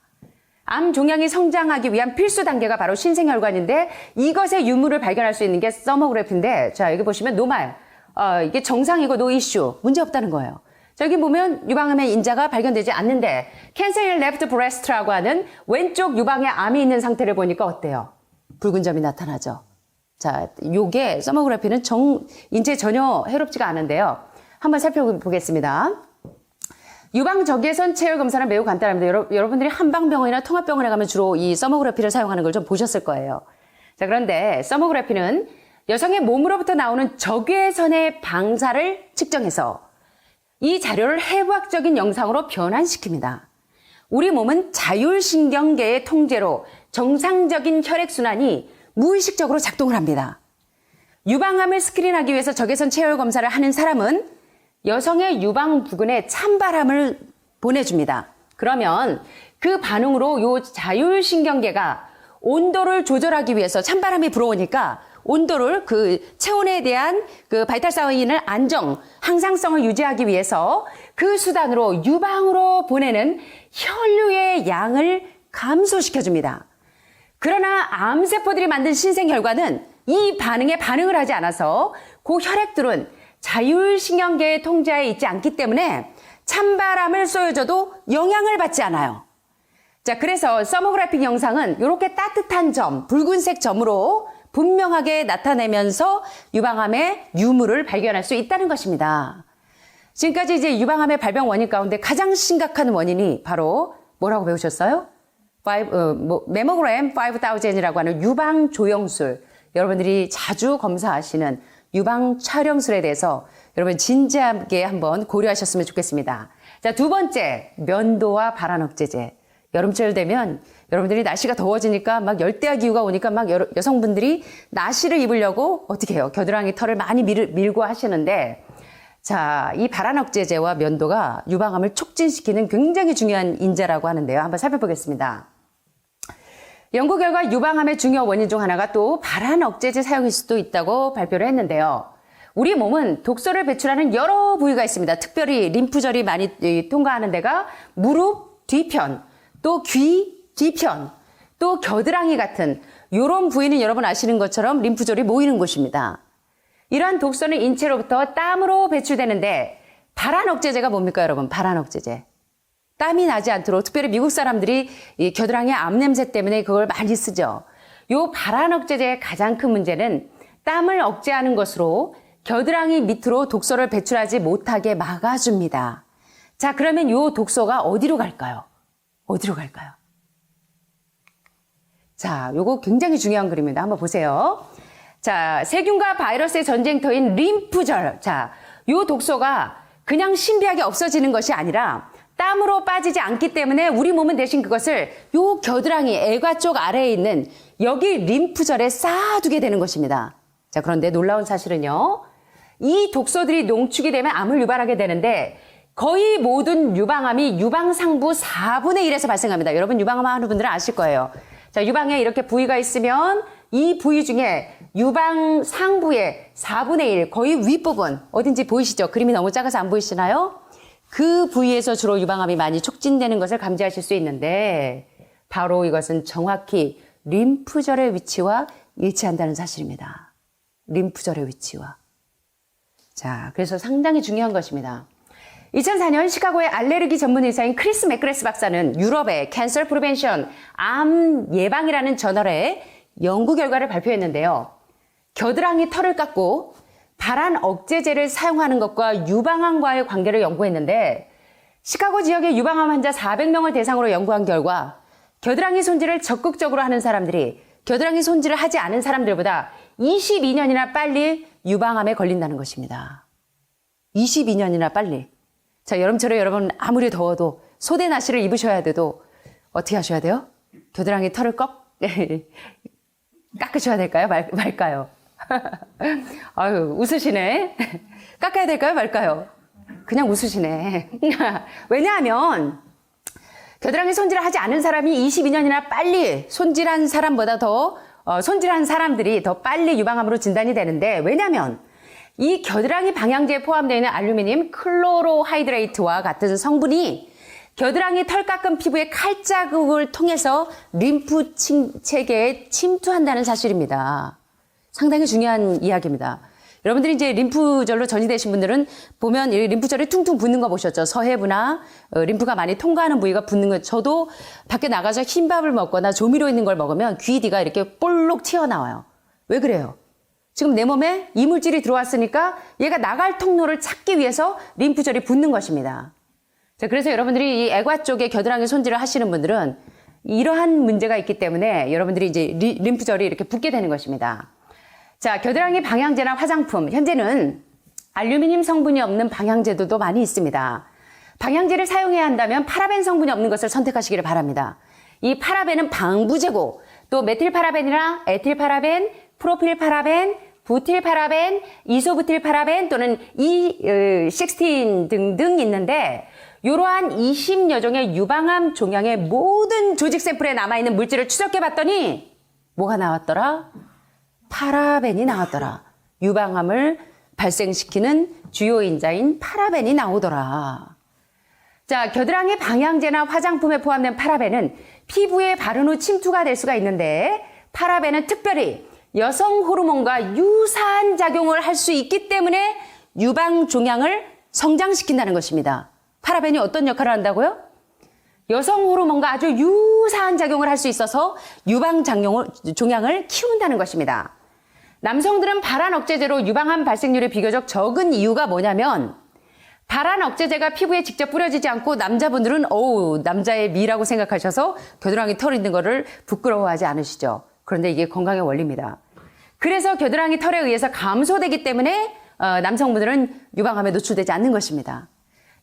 암 종양이 성장하기 위한 필수 단계가 바로 신생혈관인데 이것의 유무를 발견할 수 있는 게 서모그래피인데 자, 여기 보시면 노말 이게 정상이고 노 이슈 문제 없다는 거예요. 자, 여기 보면 유방암의 인자가 발견되지 않는데 Cancer in left breast라고 하는 왼쪽 유방에 암이 있는 상태를 보니까 어때요? 붉은 점이 나타나죠. 자, 요게 서모그래피는 인체에 전혀 해롭지가 않은데요. 한번 살펴보겠습니다. 유방 적외선 체열 검사는 매우 간단합니다. 여러분들이 한방병원이나 통합병원에 가면 주로 이 서모그래피를 사용하는 걸 좀 보셨을 거예요. 자, 그런데 서모그래피는 여성의 몸으로부터 나오는 적외선의 방사를 측정해서 이 자료를 해부학적인 영상으로 변환시킵니다. 우리 몸은 자율신경계의 통제로 정상적인 혈액순환이 무의식적으로 작동을 합니다. 유방암을 스크린하기 위해서 적외선 체열 검사를 하는 사람은 여성의 유방 부근에 찬바람을 보내줍니다. 그러면 그 반응으로 요 자율신경계가 온도를 조절하기 위해서 찬바람이 불어오니까 온도를 체온에 대한 바이탈 사인을 항상성을 유지하기 위해서 그 수단으로 유방으로 보내는 혈류의 양을 감소시켜줍니다. 그러나 암세포들이 만든 신생혈관은 이 반응에 반응을 하지 않아서 그 혈액들은 자율신경계의 통제하에 있지 않기 때문에 찬바람을 쏘여줘도 영향을 받지 않아요. 자, 그래서 서머그래픽 영상은 이렇게 따뜻한 점, 붉은색 점으로 분명하게 나타내면서 유방암의 유무를 발견할 수 있다는 것입니다. 지금까지 이제 유방암의 발병 원인 가운데 가장 심각한 원인이 바로 뭐라고 배우셨어요? 메모그램 5000이라고 하는 유방 조영술. 여러분들이 자주 검사하시는 유방 촬영술에 대해서 여러분 진지하게 한번 고려하셨으면 좋겠습니다. 자, 두 번째, 면도와 발한 억제제. 여름철 되면 여러분들이 날씨가 더워지니까 막 열대야 기후가 오니까 막 여성분들이 나시를 입으려고 어떻게 해요? 겨드랑이 털을 많이 밀고 하시는데, 자, 이 발한 억제제와 면도가 유방암을 촉진시키는 굉장히 중요한 인자라고 하는데요. 한번 살펴보겠습니다. 연구 결과 유방암의 중요 원인 중 하나가 또 발한 억제제 사용일 수도 있다고 발표를 했는데요. 우리 몸은 독소를 배출하는 여러 부위가 있습니다. 특별히 림프절이 많이 통과하는 데가 무릎 뒤편, 또 귀 뒤편, 또 겨드랑이 같은 이런 부위는 여러분 아시는 것처럼 림프절이 모이는 곳입니다. 이러한 독소는 인체로부터 땀으로 배출되는데 발한 억제제가 뭡니까 여러분? 발한 억제제. 땀이 나지 않도록 특별히 미국 사람들이 이 겨드랑이 암 냄새 때문에 그걸 많이 쓰죠. 요 발한 억제제의 가장 큰 문제는 땀을 억제하는 것으로 겨드랑이 밑으로 독소를 배출하지 못하게 막아줍니다. 자, 그러면 요 독소가 어디로 갈까요? 어디로 갈까요? 자, 요거 굉장히 중요한 그림입니다. 한번 보세요. 자, 세균과 바이러스의 전쟁터인 림프절. 자, 요 독소가 그냥 신비하게 없어지는 것이 아니라 땀으로 빠지지 않기 때문에 우리 몸은 대신 그것을 요 겨드랑이, 애가 쪽 아래에 있는 여기 림프절에 쌓아두게 되는 것입니다. 자, 그런데 놀라운 사실은요. 이 독소들이 농축이 되면 암을 유발하게 되는데 거의 모든 유방암이 유방상부 4분의 1에서 발생합니다. 여러분 유방암 하는 분들은 아실 거예요. 자, 유방에 이렇게 부위가 있으면 이 부위 중에 유방상부의 4분의 1, 거의 윗부분, 어딘지 보이시죠? 그림이 너무 작아서 안 보이시나요? 그 부위에서 주로 유방암이 많이 촉진되는 것을 감지하실 수 있는데 바로 이것은 정확히 림프절의 위치와 일치한다는 사실입니다. 림프절의 위치와. 자, 그래서 상당히 중요한 것입니다. 2004년 시카고의 알레르기 전문 의사인 크리스 맥그레스 박사는 유럽의 캔서 프리벤션, 암 예방이라는 저널에 연구 결과를 발표했는데요. 겨드랑이 털을 깎고 발한 억제제를 사용하는 것과 유방암과의 관계를 연구했는데 시카고 지역의 유방암 환자 400명을 대상으로 연구한 결과 겨드랑이 손질을 적극적으로 하는 사람들이 겨드랑이 손질을 하지 않은 사람들보다 22년이나 빨리 유방암에 걸린다는 것입니다. 22년이나 빨리. 자, 여름철에 여러분 아무리 더워도 소대나시를 입으셔야 돼도 어떻게 하셔야 돼요? 겨드랑이 털을 깎으셔야 될까요? 말까요? 아유, 웃으시네. 깎아야 될까요? 말까요? 그냥 웃으시네. 왜냐하면 겨드랑이 손질을 하지 않은 사람이 22년이나 빨리 손질한 사람보다 손질한 사람들이 더 빨리 유방암으로 진단이 되는데 왜냐하면 이 겨드랑이 방향제에 포함되어 있는 알루미늄 클로로하이드레이트와 같은 성분이 겨드랑이 털 깎은 피부의 칼자국을 통해서 림프 체계에 침투한다는 사실입니다. 상당히 중요한 이야기입니다. 여러분들이 이제 림프절로 전이되신 분들은 보면 이 림프절이 퉁퉁 붓는 거 보셨죠? 서해부나 림프가 많이 통과하는 부위가 붓는 거. 저도 밖에 나가서 흰밥을 먹거나 조미료 있는 걸 먹으면 귀 뒤가 이렇게 볼록 튀어나와요. 왜 그래요? 지금 내 몸에 이물질이 들어왔으니까 얘가 나갈 통로를 찾기 위해서 림프절이 붓는 것입니다. 자, 그래서 여러분들이 이 애과 쪽에 겨드랑이 손질을 하시는 분들은 이러한 문제가 있기 때문에 여러분들이 이제 림프절이 이렇게 붓게 되는 것입니다. 자, 겨드랑이 방향제나 화장품. 현재는 알루미늄 성분이 없는 방향제들도 많이 있습니다. 방향제를 사용해야 한다면 파라벤 성분이 없는 것을 선택하시기를 바랍니다. 이 파라벤은 방부제고 또 메틸파라벤이나 에틸파라벤, 프로필파라벤, 부틸파라벤, 이소부틸파라벤 또는 E16 등등 있는데 이러한 20여 종의 유방암 종양의 모든 조직 샘플에 남아있는 물질을 추적해 봤더니 뭐가 나왔더라? 파라벤이 나왔더라. 유방암을 발생시키는 주요 인자인 파라벤이 나오더라. 자, 겨드랑이 방향제나 화장품에 포함된 파라벤은 피부에 바른 후 침투가 될 수가 있는데 파라벤은 특별히 여성 호르몬과 유사한 작용을 할 수 있기 때문에 유방 종양을 성장시킨다는 것입니다. 파라벤이 어떤 역할을 한다고요? 여성 호르몬과 아주 유사한 작용을 할 수 있어서 유방 종양을 키운다는 것입니다. 남성들은 발한 억제제로 유방암 발생률이 비교적 적은 이유가 뭐냐면 발한 억제제가 피부에 직접 뿌려지지 않고 남자분들은 남자의 미라고 생각하셔서 겨드랑이 털 있는 거를 부끄러워하지 않으시죠. 그런데 이게 건강의 원리입니다. 그래서 겨드랑이 털에 의해서 감소되기 때문에 남성분들은 유방암에 노출되지 않는 것입니다.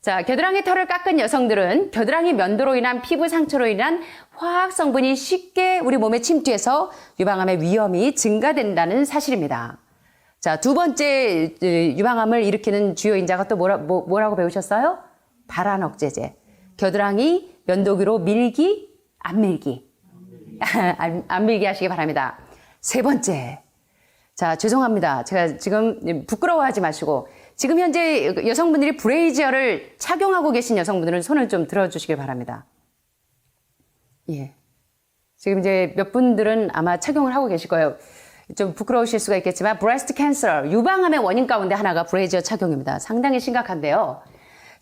자, 겨드랑이 털을 깎은 여성들은 겨드랑이 면도로 인한 피부 상처로 인한 화학 성분이 쉽게 우리 몸에 침투해서 유방암의 위험이 증가된다는 사실입니다. 자, 두 번째 유방암을 일으키는 주요 인자가 또 뭐라고 배우셨어요? 발한 억제제. 겨드랑이 면도기로 밀기, 안 밀기. 안 밀기 하시기 바랍니다. 세 번째. 자, 죄송합니다. 제가 지금 부끄러워하지 마시고 지금 현재 여성분들이 브레이지어를 착용하고 계신 여성분들은 손을 좀 들어주시길 바랍니다. 예. 지금 이제 몇 분들은 아마 착용을 하고 계실 거예요. 좀 부끄러우실 수가 있겠지만 브레스트 캔서, 유방암의 원인 가운데 하나가 브레이지어 착용입니다. 상당히 심각한데요.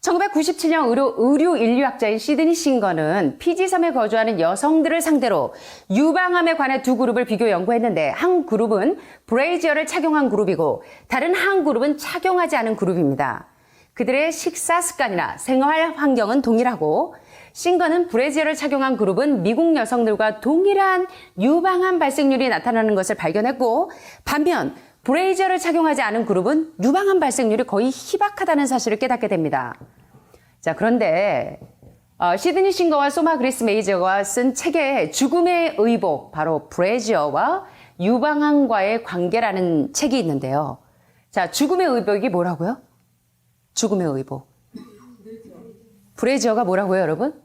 1997년 의료 인류학자인 시드니 싱거는 피지섬에 거주하는 여성들을 상대로 유방암에 관해 두 그룹을 비교 연구했는데 한 그룹은 브레이지어를 착용한 그룹이고 다른 한 그룹은 착용하지 않은 그룹입니다. 그들의 식사 습관이나 생활 환경은 동일하고 싱거는 브레이지어를 착용한 그룹은 미국 여성들과 동일한 유방암 발생률이 나타나는 것을 발견했고 반면 브레이지어를 착용하지 않은 그룹은 유방암 발생률이 거의 희박하다는 사실을 깨닫게 됩니다. 자, 그런데 시드니 싱거와 소마 그리스 메이저가 쓴 책의 죽음의 의복, 바로 브레이지어와 유방암과의 관계라는 책이 있는데요. 자, 죽음의 의복이 뭐라고요? 죽음의 의복. 브레이지어가 뭐라고요, 여러분?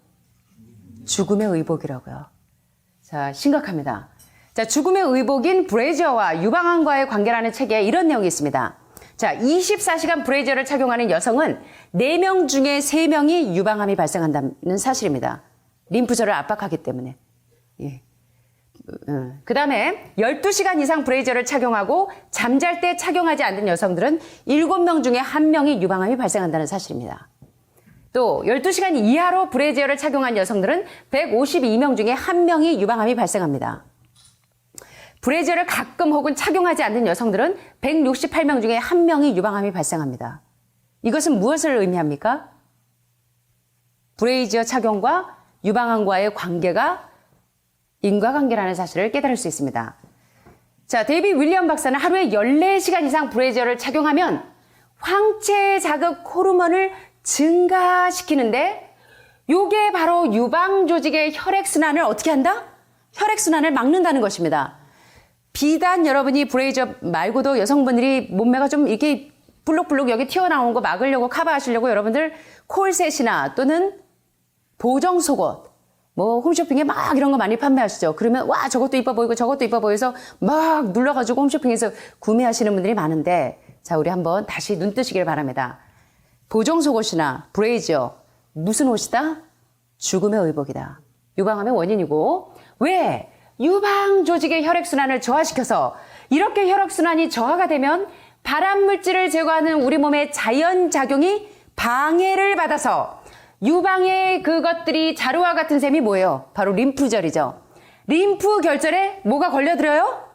죽음의 의복이라고요. 자, 심각합니다. 자, 죽음의 의복인 브레이지어와 유방암과의 관계라는 책에 이런 내용이 있습니다. 자, 24시간 브레이지어를 착용하는 여성은 4명 중에 3명이 유방암이 발생한다는 사실입니다. 림프절을 압박하기 때문에. 예. 그 다음에 12시간 이상 브레이지어를 착용하고 잠잘 때 착용하지 않는 여성들은 7명 중에 1명이 유방암이 발생한다는 사실입니다. 또 12시간 이하로 브레이지어를 착용한 여성들은 152명 중에 1명이 유방암이 발생합니다. 브레이지어를 가끔 혹은 착용하지 않는 여성들은 168명 중에 1명이 유방암이 발생합니다. 이것은 무엇을 의미합니까? 브레이지어 착용과 유방암과의 관계가 인과관계라는 사실을 깨달을 수 있습니다. 자, 데이비 윌리엄 박사는 하루에 14시간 이상 브레이지어를 착용하면 황체 자극 호르몬을 증가시키는데 요게 바로 유방 조직의 혈액순환을 어떻게 한다? 혈액순환을 막는다는 것입니다. 비단 여러분이 브레이저 말고도 여성분들이 몸매가 좀 이렇게 불룩불룩 여기 튀어나온 거 막으려고 커버하시려고 여러분들 콜셋이나 또는 보정 속옷 뭐 홈쇼핑에 막 이런 거 많이 판매하시죠. 그러면 와 저것도 이뻐 보이고 저것도 이뻐 보여서 막 눌러가지고 홈쇼핑에서 구매하시는 분들이 많은데 자 우리 한번 다시 눈 뜨시길 바랍니다. 보정 속옷이나 브레이저 무슨 옷이다? 죽음의 의복이다. 유방암의 원인이고 왜? 유방 조직의 혈액순환을 저하시켜서 이렇게 혈액순환이 저하가 되면 발암물질을 제거하는 우리 몸의 자연작용이 방해를 받아서 유방의 그것들이 자루와 같은 셈이 뭐예요? 바로 림프절이죠. 림프 결절에 뭐가 걸려들어요?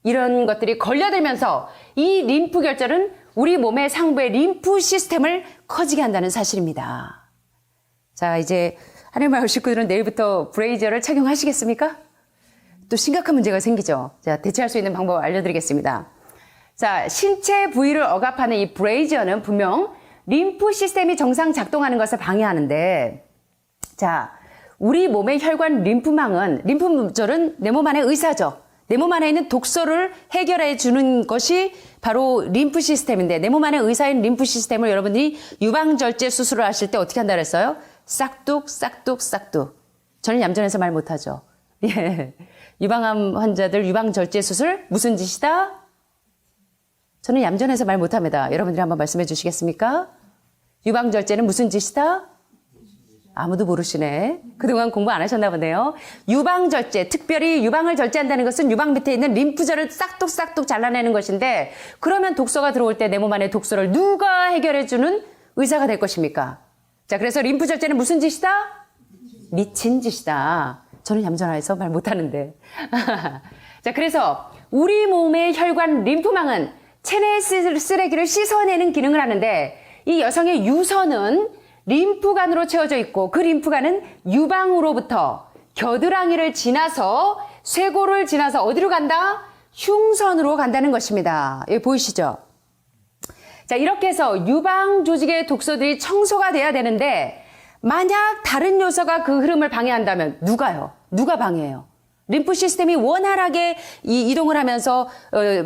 이런 것들이 걸려들면서 이 림프 결절은 우리 몸의 상부의 림프 시스템을 커지게 한다는 사실입니다. 자, 이제 하늘마을 식구들은 내일부터 브레이저를 착용하시겠습니까? 또 심각한 문제가 생기죠. 자, 대체할 수 있는 방법을 알려드리겠습니다. 자, 신체 부위를 억압하는 이 브레이저는 분명 림프 시스템이 정상 작동하는 것을 방해하는데, 자, 우리 몸의 혈관 림프망은, 림프절은 내 몸 안의 의사죠. 내 몸 안에 있는 독소를 해결해 주는 것이 바로 림프 시스템인데, 내 몸 안의 의사인 림프 시스템을 여러분들이 유방절제 수술을 하실 때 어떻게 한다 그랬어요? 싹둑, 싹둑, 싹둑. 저는 얌전해서 말 못하죠. 예. 유방암 환자들 유방절제 수술 무슨 짓이다? 저는 얌전해서 말 못합니다. 여러분들이 한번 말씀해 주시겠습니까? 유방절제는 무슨 짓이다? 아무도 모르시네. 그동안 공부 안 하셨나 보네요. 유방절제, 특별히 유방을 절제한다는 것은 유방 밑에 있는 림프절을 싹둑싹둑 잘라내는 것인데 그러면 독소가 들어올 때 내 몸 안에 독소를 누가 해결해주는 의사가 될 것입니까? 자, 그래서 림프절제는 무슨 짓이다? 미친 짓이다. 저는 얌전해서 말 못하는데. 자, 그래서 우리 몸의 혈관 림프망은 체내 쓰레기를 씻어내는 기능을 하는데 이 여성의 유선은 림프관으로 채워져 있고 그 림프관은 유방으로부터 겨드랑이를 지나서 쇄골을 지나서 어디로 간다? 흉선으로 간다는 것입니다. 여기 보이시죠? 자, 이렇게 해서 유방 조직의 독소들이 청소가 돼야 되는데 만약 다른 요소가 그 흐름을 방해한다면 누가요? 누가 방해해요? 림프 시스템이 원활하게 이동을 하면서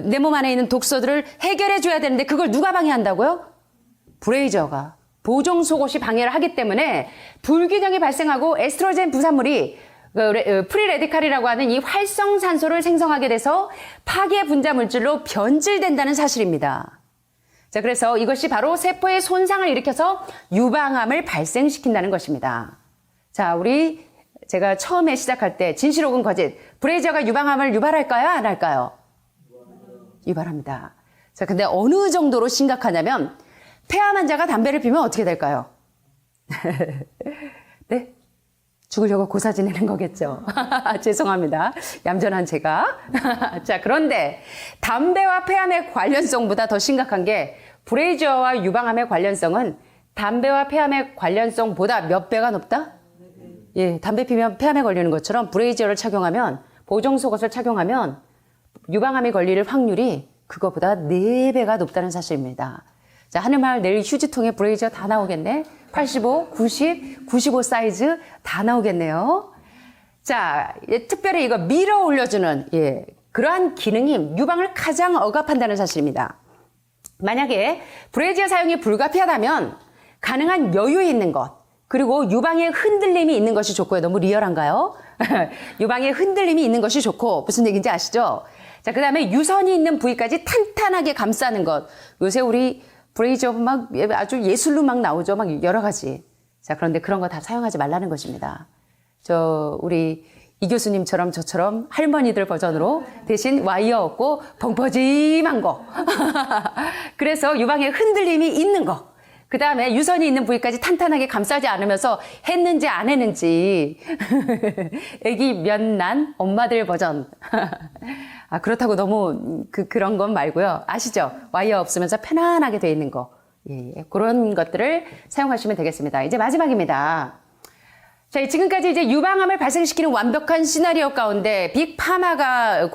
내 몸 안에 있는 독소들을 해결해 줘야 되는데 그걸 누가 방해한다고요? 브레이저가 보정 속옷이 방해를 하기 때문에 불균형이 발생하고 에스트로겐 부산물이 프리레디칼이라고 하는 이 활성산소를 생성하게 돼서 파괴 분자 물질로 변질된다는 사실입니다. 자, 그래서 이것이 바로 세포의 손상을 일으켜서 유방암을 발생시킨다는 것입니다. 자, 제가 처음에 시작할 때 진실 혹은 거짓, 브레이저가 유방암을 유발할까요? 안 할까요? 유발합니다. 자, 근데 어느 정도로 심각하냐면 폐암 환자가 담배를 피우면 어떻게 될까요? 네? 죽으려고 고사 지내는 거겠죠. 죄송합니다. 얌전한 제가. 자, 그런데 담배와 폐암의 관련성보다 더 심각한 게 브레이저와 유방암의 관련성은 담배와 폐암의 관련성보다 몇 배가 높다? 예, 담배 피면 폐암에 걸리는 것처럼 브레이저를 착용하면, 보정 속옷을 착용하면 유방암에 걸릴 확률이 그거보다 4배가 높다는 사실입니다. 자, 하는 말 내일 휴지통에 브레이저 다 나오겠네. 85, 90, 95 사이즈 다 나오겠네요. 자, 특별히 이거 밀어 올려주는 그러한 기능이 유방을 가장 억압한다는 사실입니다. 만약에 브레이저 사용이 불가피하다면 가능한 여유 있는 것, 그리고 유방에 흔들림이 있는 것이 좋고요. 너무 리얼한가요? 유방에 흔들림이 있는 것이 좋고 무슨 얘기인지 아시죠? 자, 그 다음에 유선이 있는 부위까지 탄탄하게 감싸는 것. 요새 우리 브레이저 막 아주 예술로 막 나오죠. 막 여러 가지. 자, 그런데 그런 거 다 사용하지 말라는 것입니다. 우리 이 교수님처럼 저처럼 할머니들 버전으로 대신 와이어 없고 펑퍼짐한 거. 그래서 유방에 흔들림이 있는 거. 그 다음에 유선이 있는 부위까지 탄탄하게 감싸지 않으면서 했는지 안 했는지. 애기 면난 엄마들 버전. 아, 그렇다고 너무 그런 건 말고요. 아시죠? 와이어 없으면서 편안하게 돼 있는 거. 예, 그런 것들을 사용하시면 되겠습니다. 이제 마지막입니다. 자, 지금까지 이제 유방암을 발생시키는 완벽한 시나리오 가운데 빅파마가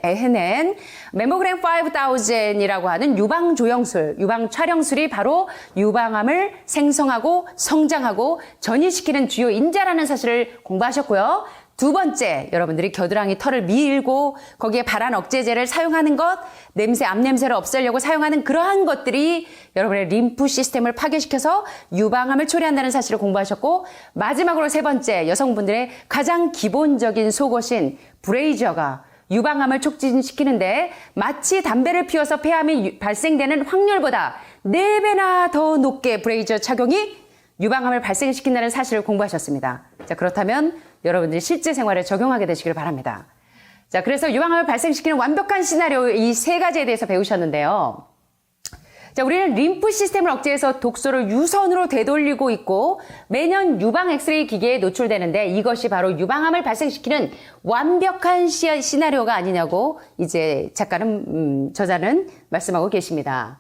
해낸 메모그램 5000이라고 하는 유방 조영술, 유방 촬영술이 바로 유방암을 생성하고 성장하고 전이시키는 주요 인자라는 사실을 공부하셨고요. 두 번째, 여러분들이 겨드랑이 털을 밀고 거기에 발한 억제제를 사용하는 것, 암냄새를 없애려고 사용하는 그러한 것들이 여러분의 림프 시스템을 파괴시켜서 유방암을 초래한다는 사실을 공부하셨고, 마지막으로 세 번째, 여성분들의 가장 기본적인 속옷인 브레이저가 유방암을 촉진시키는데 마치 담배를 피워서 폐암이 발생되는 확률보다 4배나 더 높게 브레이저 착용이 유방암을 발생시킨다는 사실을 공부하셨습니다. 자, 그렇다면 여러분들이 실제 생활에 적용하게 되시길 바랍니다. 자, 그래서 유방암을 발생시키는 완벽한 시나리오 이 3가지에 대해서 배우셨는데요. 자, 우리는 림프 시스템을 억제해서 독소를 유선으로 되돌리고 있고 매년 유방 엑스레이 기계에 노출되는데 이것이 바로 유방암을 발생시키는 완벽한 시나리오가 아니냐고 이제 저자는 말씀하고 계십니다.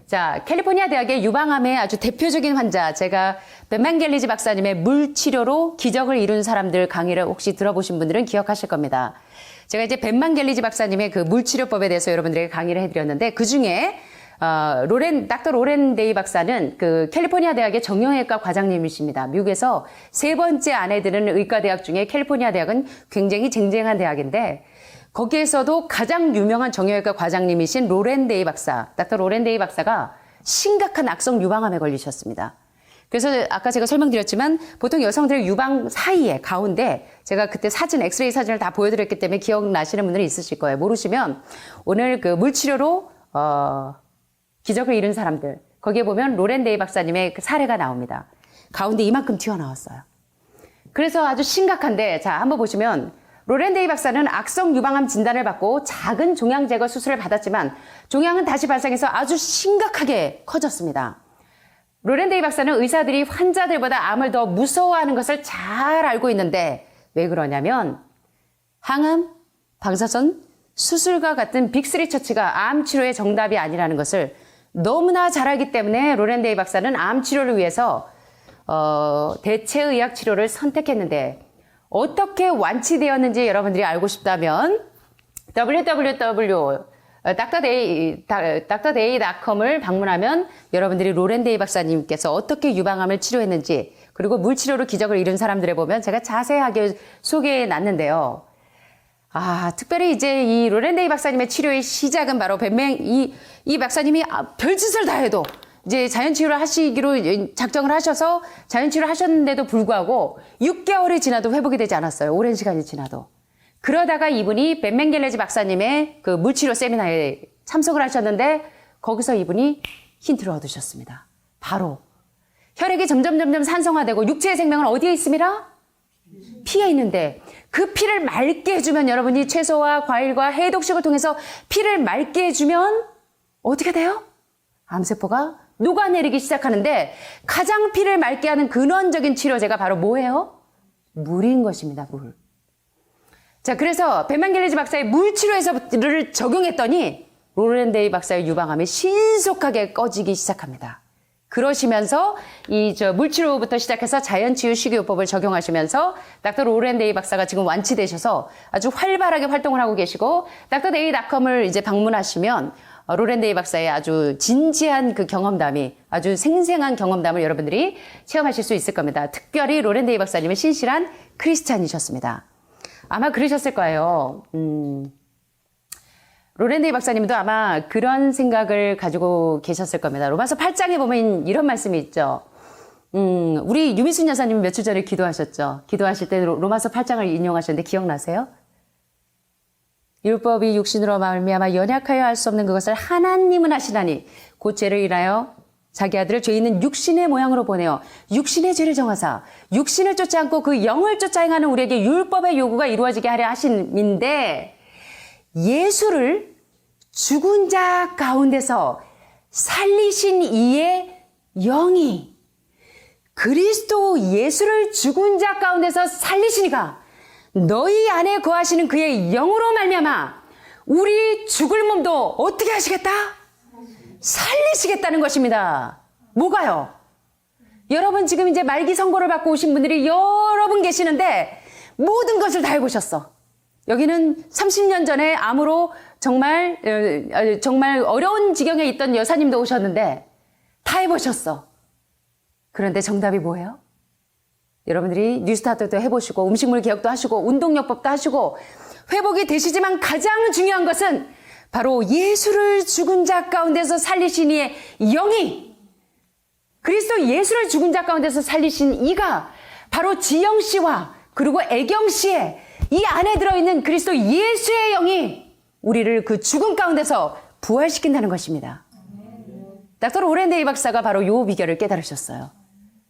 자, 캘리포니아 대학의 유방암의 아주 대표적인 환자, 제가 벤만겔리지 박사님의 물치료로 기적을 이룬 사람들 강의를 혹시 들어보신 분들은 기억하실 겁니다. 제가 이제 벤만겔리지 박사님의 그 물치료법에 대해서 여러분들에게 강의를 해드렸는데 그 중에 닥터 로렌 데이 박사는 그 캘리포니아 대학의 정형외과 과장님이십니다. 미국에서 3번째 안에 드는 의과대학 중에 캘리포니아 대학은 굉장히 쟁쟁한 대학인데 거기에서도 가장 유명한 정형외과 과장님이신 로렌 데이 박사, 닥터 로렌 데이 박사가 심각한 악성 유방암에 걸리셨습니다. 그래서 아까 제가 설명드렸지만 보통 여성들 유방 사이에 가운데 제가 그때 엑스레이 사진을 다 보여드렸기 때문에 기억나시는 분들이 있으실 거예요. 모르시면 오늘 그 물치료로 기적을 이룬 사람들 거기에 보면 로렌 데이 박사님의 그 사례가 나옵니다. 가운데 이만큼 튀어나왔어요. 그래서 아주 심각한데, 자, 한번 보시면 로렌 데이 박사는 악성 유방암 진단을 받고 작은 종양 제거 수술을 받았지만 종양은 다시 발생해서 아주 심각하게 커졌습니다. 로렌 데이 박사는 의사들이 환자들보다 암을 더 무서워하는 것을 잘 알고 있는데 왜 그러냐면 항암, 방사선, 수술과 같은 빅3 처치가 암 치료의 정답이 아니라는 것을 너무나 잘 알기 때문에 로렌 데이 박사는 암 치료를 위해서 대체의학 치료를 선택했는데 어떻게 완치되었는지 여러분들이 알고 싶다면 www.drday.com을 방문하면 여러분들이 로렌 데이 박사님께서 어떻게 유방암을 치료했는지 그리고 물치료로 기적을 이룬 사람들을 보면 제가 자세하게 소개해 놨는데요. 특별히 이제 이 로렌 데이 박사님의 치료의 시작은 바로 이 박사님이 별짓을 다 해도 이제 자연치유를 하시기로 작정을 하셔서 자연치유를 하셨는데도 불구하고 6개월이 지나도 회복이 되지 않았어요. 오랜 시간이 지나도. 그러다가 이분이 벤 멘겔레즈 박사님의 그 물치료 세미나에 참석을 하셨는데 거기서 이분이 힌트를 얻으셨습니다. 바로 혈액이 점점 산성화되고 육체의 생명은 어디에 있습니다? 피에 있는데 그 피를 맑게 해주면 여러분이 채소와 과일과 해독식을 통해서 피를 맑게 해주면 어떻게 돼요? 암세포가 녹아내리기 시작하는데 가장 피를 맑게 하는 근원적인 치료제가 바로 뭐예요? 물인 것입니다. 물. 자, 그래서 벤 멘겔레즈 박사의 물치료를 적용했더니 로렌 데이 박사의 유방암이 신속하게 꺼지기 시작합니다. 그러시면서 물치료부터 시작해서 자연치유 식이요법을 적용하시면서 닥터 로렌 데이 박사가 지금 완치되셔서 아주 활발하게 활동을 하고 계시고 drday.com을 이제 방문하시면 로렌 데이 박사의 아주 진지한 그 경험담이 아주 생생한 경험담을 여러분들이 체험하실 수 있을 겁니다. 특별히 로렌 데이 박사님은 신실한 크리스찬이셨습니다. 아마 그러셨을 거예요. 로렌 데이 박사님도 아마 그런 생각을 가지고 계셨을 겁니다. 로마서 8장에 보면 이런 말씀이 있죠. 우리 유미순 여사님이 며칠 전에 기도하셨죠. 기도하실 때 로마서 8장을 인용하셨는데 기억나세요? 율법이 육신으로 말미암아 연약하여 할 수 없는 그것을 하나님은 하시나니 곧 죄를 인하여 자기 아들을 죄 있는 육신의 모양으로 보내어 육신의 죄를 정하사 육신을 쫓지 않고 그 영을 쫓아 행하는 우리에게 율법의 요구가 이루어지게 하려 하심인데 예수를 죽은 자 가운데서 살리신 이의 영이 그리스도 예수를 죽은 자 가운데서 살리시니가 너희 안에 거하시는 그의 영으로 말미암아 우리 죽을 몸도 어떻게 하시겠다? 살리시겠다는 것입니다. 뭐가요? 여러분 지금 이제 말기 선고를 받고 오신 분들이 여러분 계시는데 모든 것을 다 해보셨어. 여기는 30년 전에 암으로 정말 어려운 지경에 있던 여사님도 오셨는데 다 해보셨어. 그런데 정답이 뭐예요? 여러분들이 뉴스타트도 해보시고 음식물 개혁도 하시고 운동요법도 하시고 회복이 되시지만 가장 중요한 것은 바로 예수를 죽은 자 가운데서 살리신 이의 영이 그리스도 예수를 죽은 자 가운데서 살리신 이가 바로 지영 씨와 그리고 애경 씨의 이 안에 들어있는 그리스도 예수의 영이 우리를 그 죽음 가운데서 부활시킨다는 것입니다. 닥터 로렌 데이 박사가 바로 이 비결을 깨달으셨어요.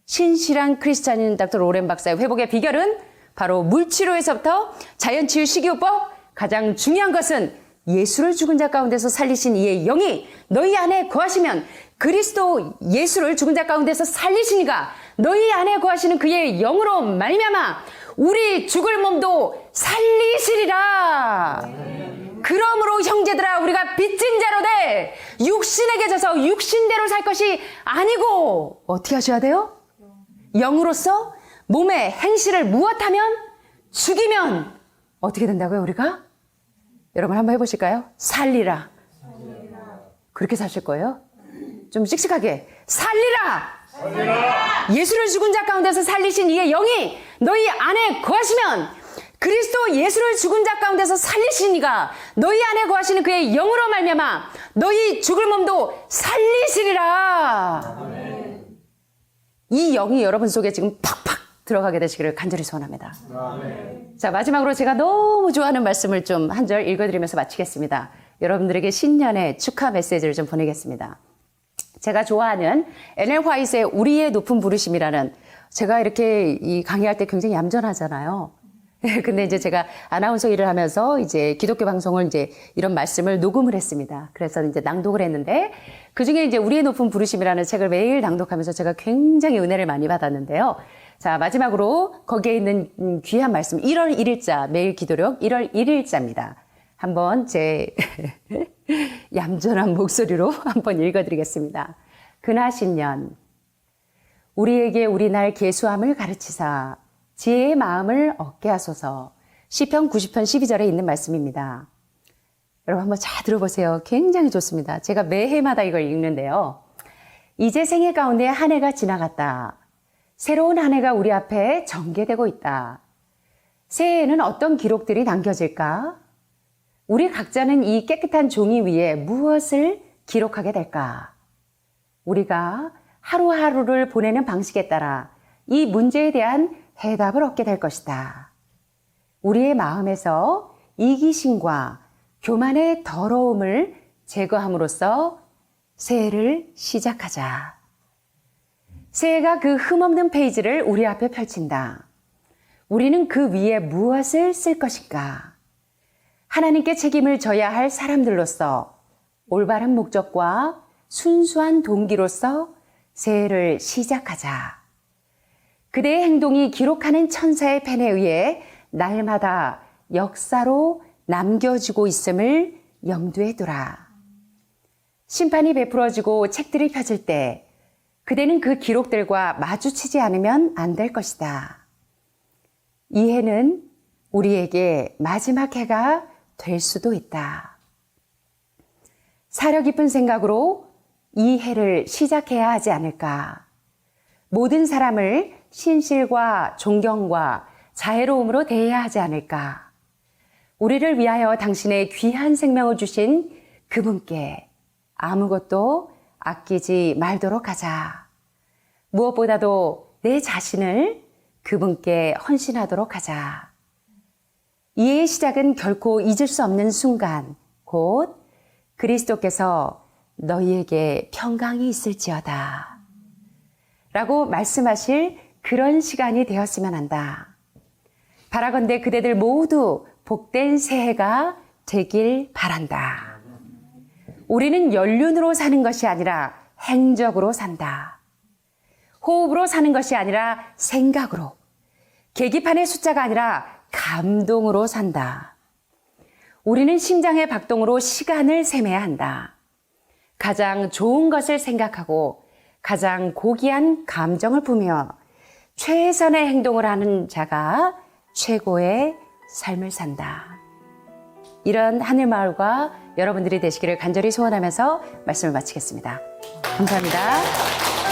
신실한 크리스찬인 닥터 로렌 박사의 회복의 비결은 바로 물치료에서부터 자연치유 식이요법 가장 중요한 것은 예수를 죽은 자 가운데서 살리신 이의 영이 너희 안에 거하시면 그리스도 예수를 죽은 자 가운데서 살리시니가 너희 안에 거하시는 그의 영으로 말미암아 우리 죽을 몸도 살리시리라. 그러므로 형제들아 우리가 빚진 자로 돼 육신에게 져서 육신대로 살 것이 아니고 어떻게 하셔야 돼요? 영으로서 몸의 행실을 무엇하면 죽이면 어떻게 된다고요 우리가? 여러분 한번 해보실까요? 살리라. 그렇게 사실 거예요? 좀 씩씩하게 살리라. 예수를 죽은 자 가운데서 살리신 이의 영이 너희 안에 거하시면 그리스도 예수를 죽은 자 가운데서 살리시니가 너희 안에 거하시는 그의 영으로 말미암아 너희 죽을 몸도 살리시리라. 이 영이 여러분 속에 지금 팍팍 들어가게 되시기를 간절히 소원합니다. 자, 마지막으로 제가 너무 좋아하는 말씀을 좀 한 절 읽어드리면서 마치겠습니다. 여러분들에게 신년의 축하 메시지를 좀 보내겠습니다. 제가 좋아하는 NL 화이트의 우리의 높은 부르심이라는 제가 이렇게 이 강의할 때 굉장히 얌전하잖아요. 근데 이제 제가 아나운서 일을 하면서 이제 기독교 방송을 이제 이런 말씀을 녹음을 했습니다. 그래서 이제 낭독을 했는데 그 중에 이제 우리의 높은 부르심이라는 책을 매일 낭독하면서 제가 굉장히 은혜를 많이 받았는데요. 자, 마지막으로 거기에 있는 귀한 말씀 1월 1일자 매일 기도력 1월 1일자입니다. 한번 제 얌전한 목소리로 한번 읽어드리겠습니다. 근하신년 우리에게 우리날 계수함을 가르치사 지혜의 마음을 얻게 하소서. 시편 90편 12절에 있는 말씀입니다. 여러분 한번 잘 들어보세요. 굉장히 좋습니다. 제가 매해마다 이걸 읽는데요. 이제 생애 가운데 한 해가 지나갔다. 새로운 한 해가 우리 앞에 전개되고 있다. 새해에는 어떤 기록들이 남겨질까? 우리 각자는 이 깨끗한 종이 위에 무엇을 기록하게 될까? 우리가 하루하루를 보내는 방식에 따라 이 문제에 대한 해답을 얻게 될 것이다. 우리의 마음에서 이기심과 교만의 더러움을 제거함으로써 새해를 시작하자. 새해가 그 흠없는 페이지를 우리 앞에 펼친다. 우리는 그 위에 무엇을 쓸 것인가? 하나님께 책임을 져야 할 사람들로서 올바른 목적과 순수한 동기로서 새해를 시작하자. 그대의 행동이 기록하는 천사의 펜에 의해 날마다 역사로 남겨지고 있음을 염두에 두라. 심판이 베풀어지고 책들이 펴질 때 그대는 그 기록들과 마주치지 않으면 안 될 것이다. 이 해는 우리에게 마지막 해가 될 수도 있다. 사려 깊은 생각으로 이 해를 시작해야 하지 않을까. 모든 사람을 신실과 존경과 자애로움으로 대해야 하지 않을까. 우리를 위하여 당신의 귀한 생명을 주신 그분께 아무것도 아끼지 말도록 하자. 무엇보다도 내 자신을 그분께 헌신하도록 하자. 이해의 시작은 결코 잊을 수 없는 순간, 곧 그리스도께서 너희에게 평강이 있을지어다. 라고 말씀하실 그런 시간이 되었으면 한다. 바라건대 그대들 모두 복된 새해가 되길 바란다. 우리는 연륜으로 사는 것이 아니라 행적으로 산다. 호흡으로 사는 것이 아니라 생각으로. 계기판의 숫자가 아니라 감동으로 산다. 우리는 심장의 박동으로 시간을 세매야 한다. 가장 좋은 것을 생각하고 가장 고귀한 감정을 부며 최선의 행동을 하는 자가 최고의 삶을 산다. 이런 하늘마을과 여러분들이 되시기를 간절히 소원하면서 말씀을 마치겠습니다. 감사합니다.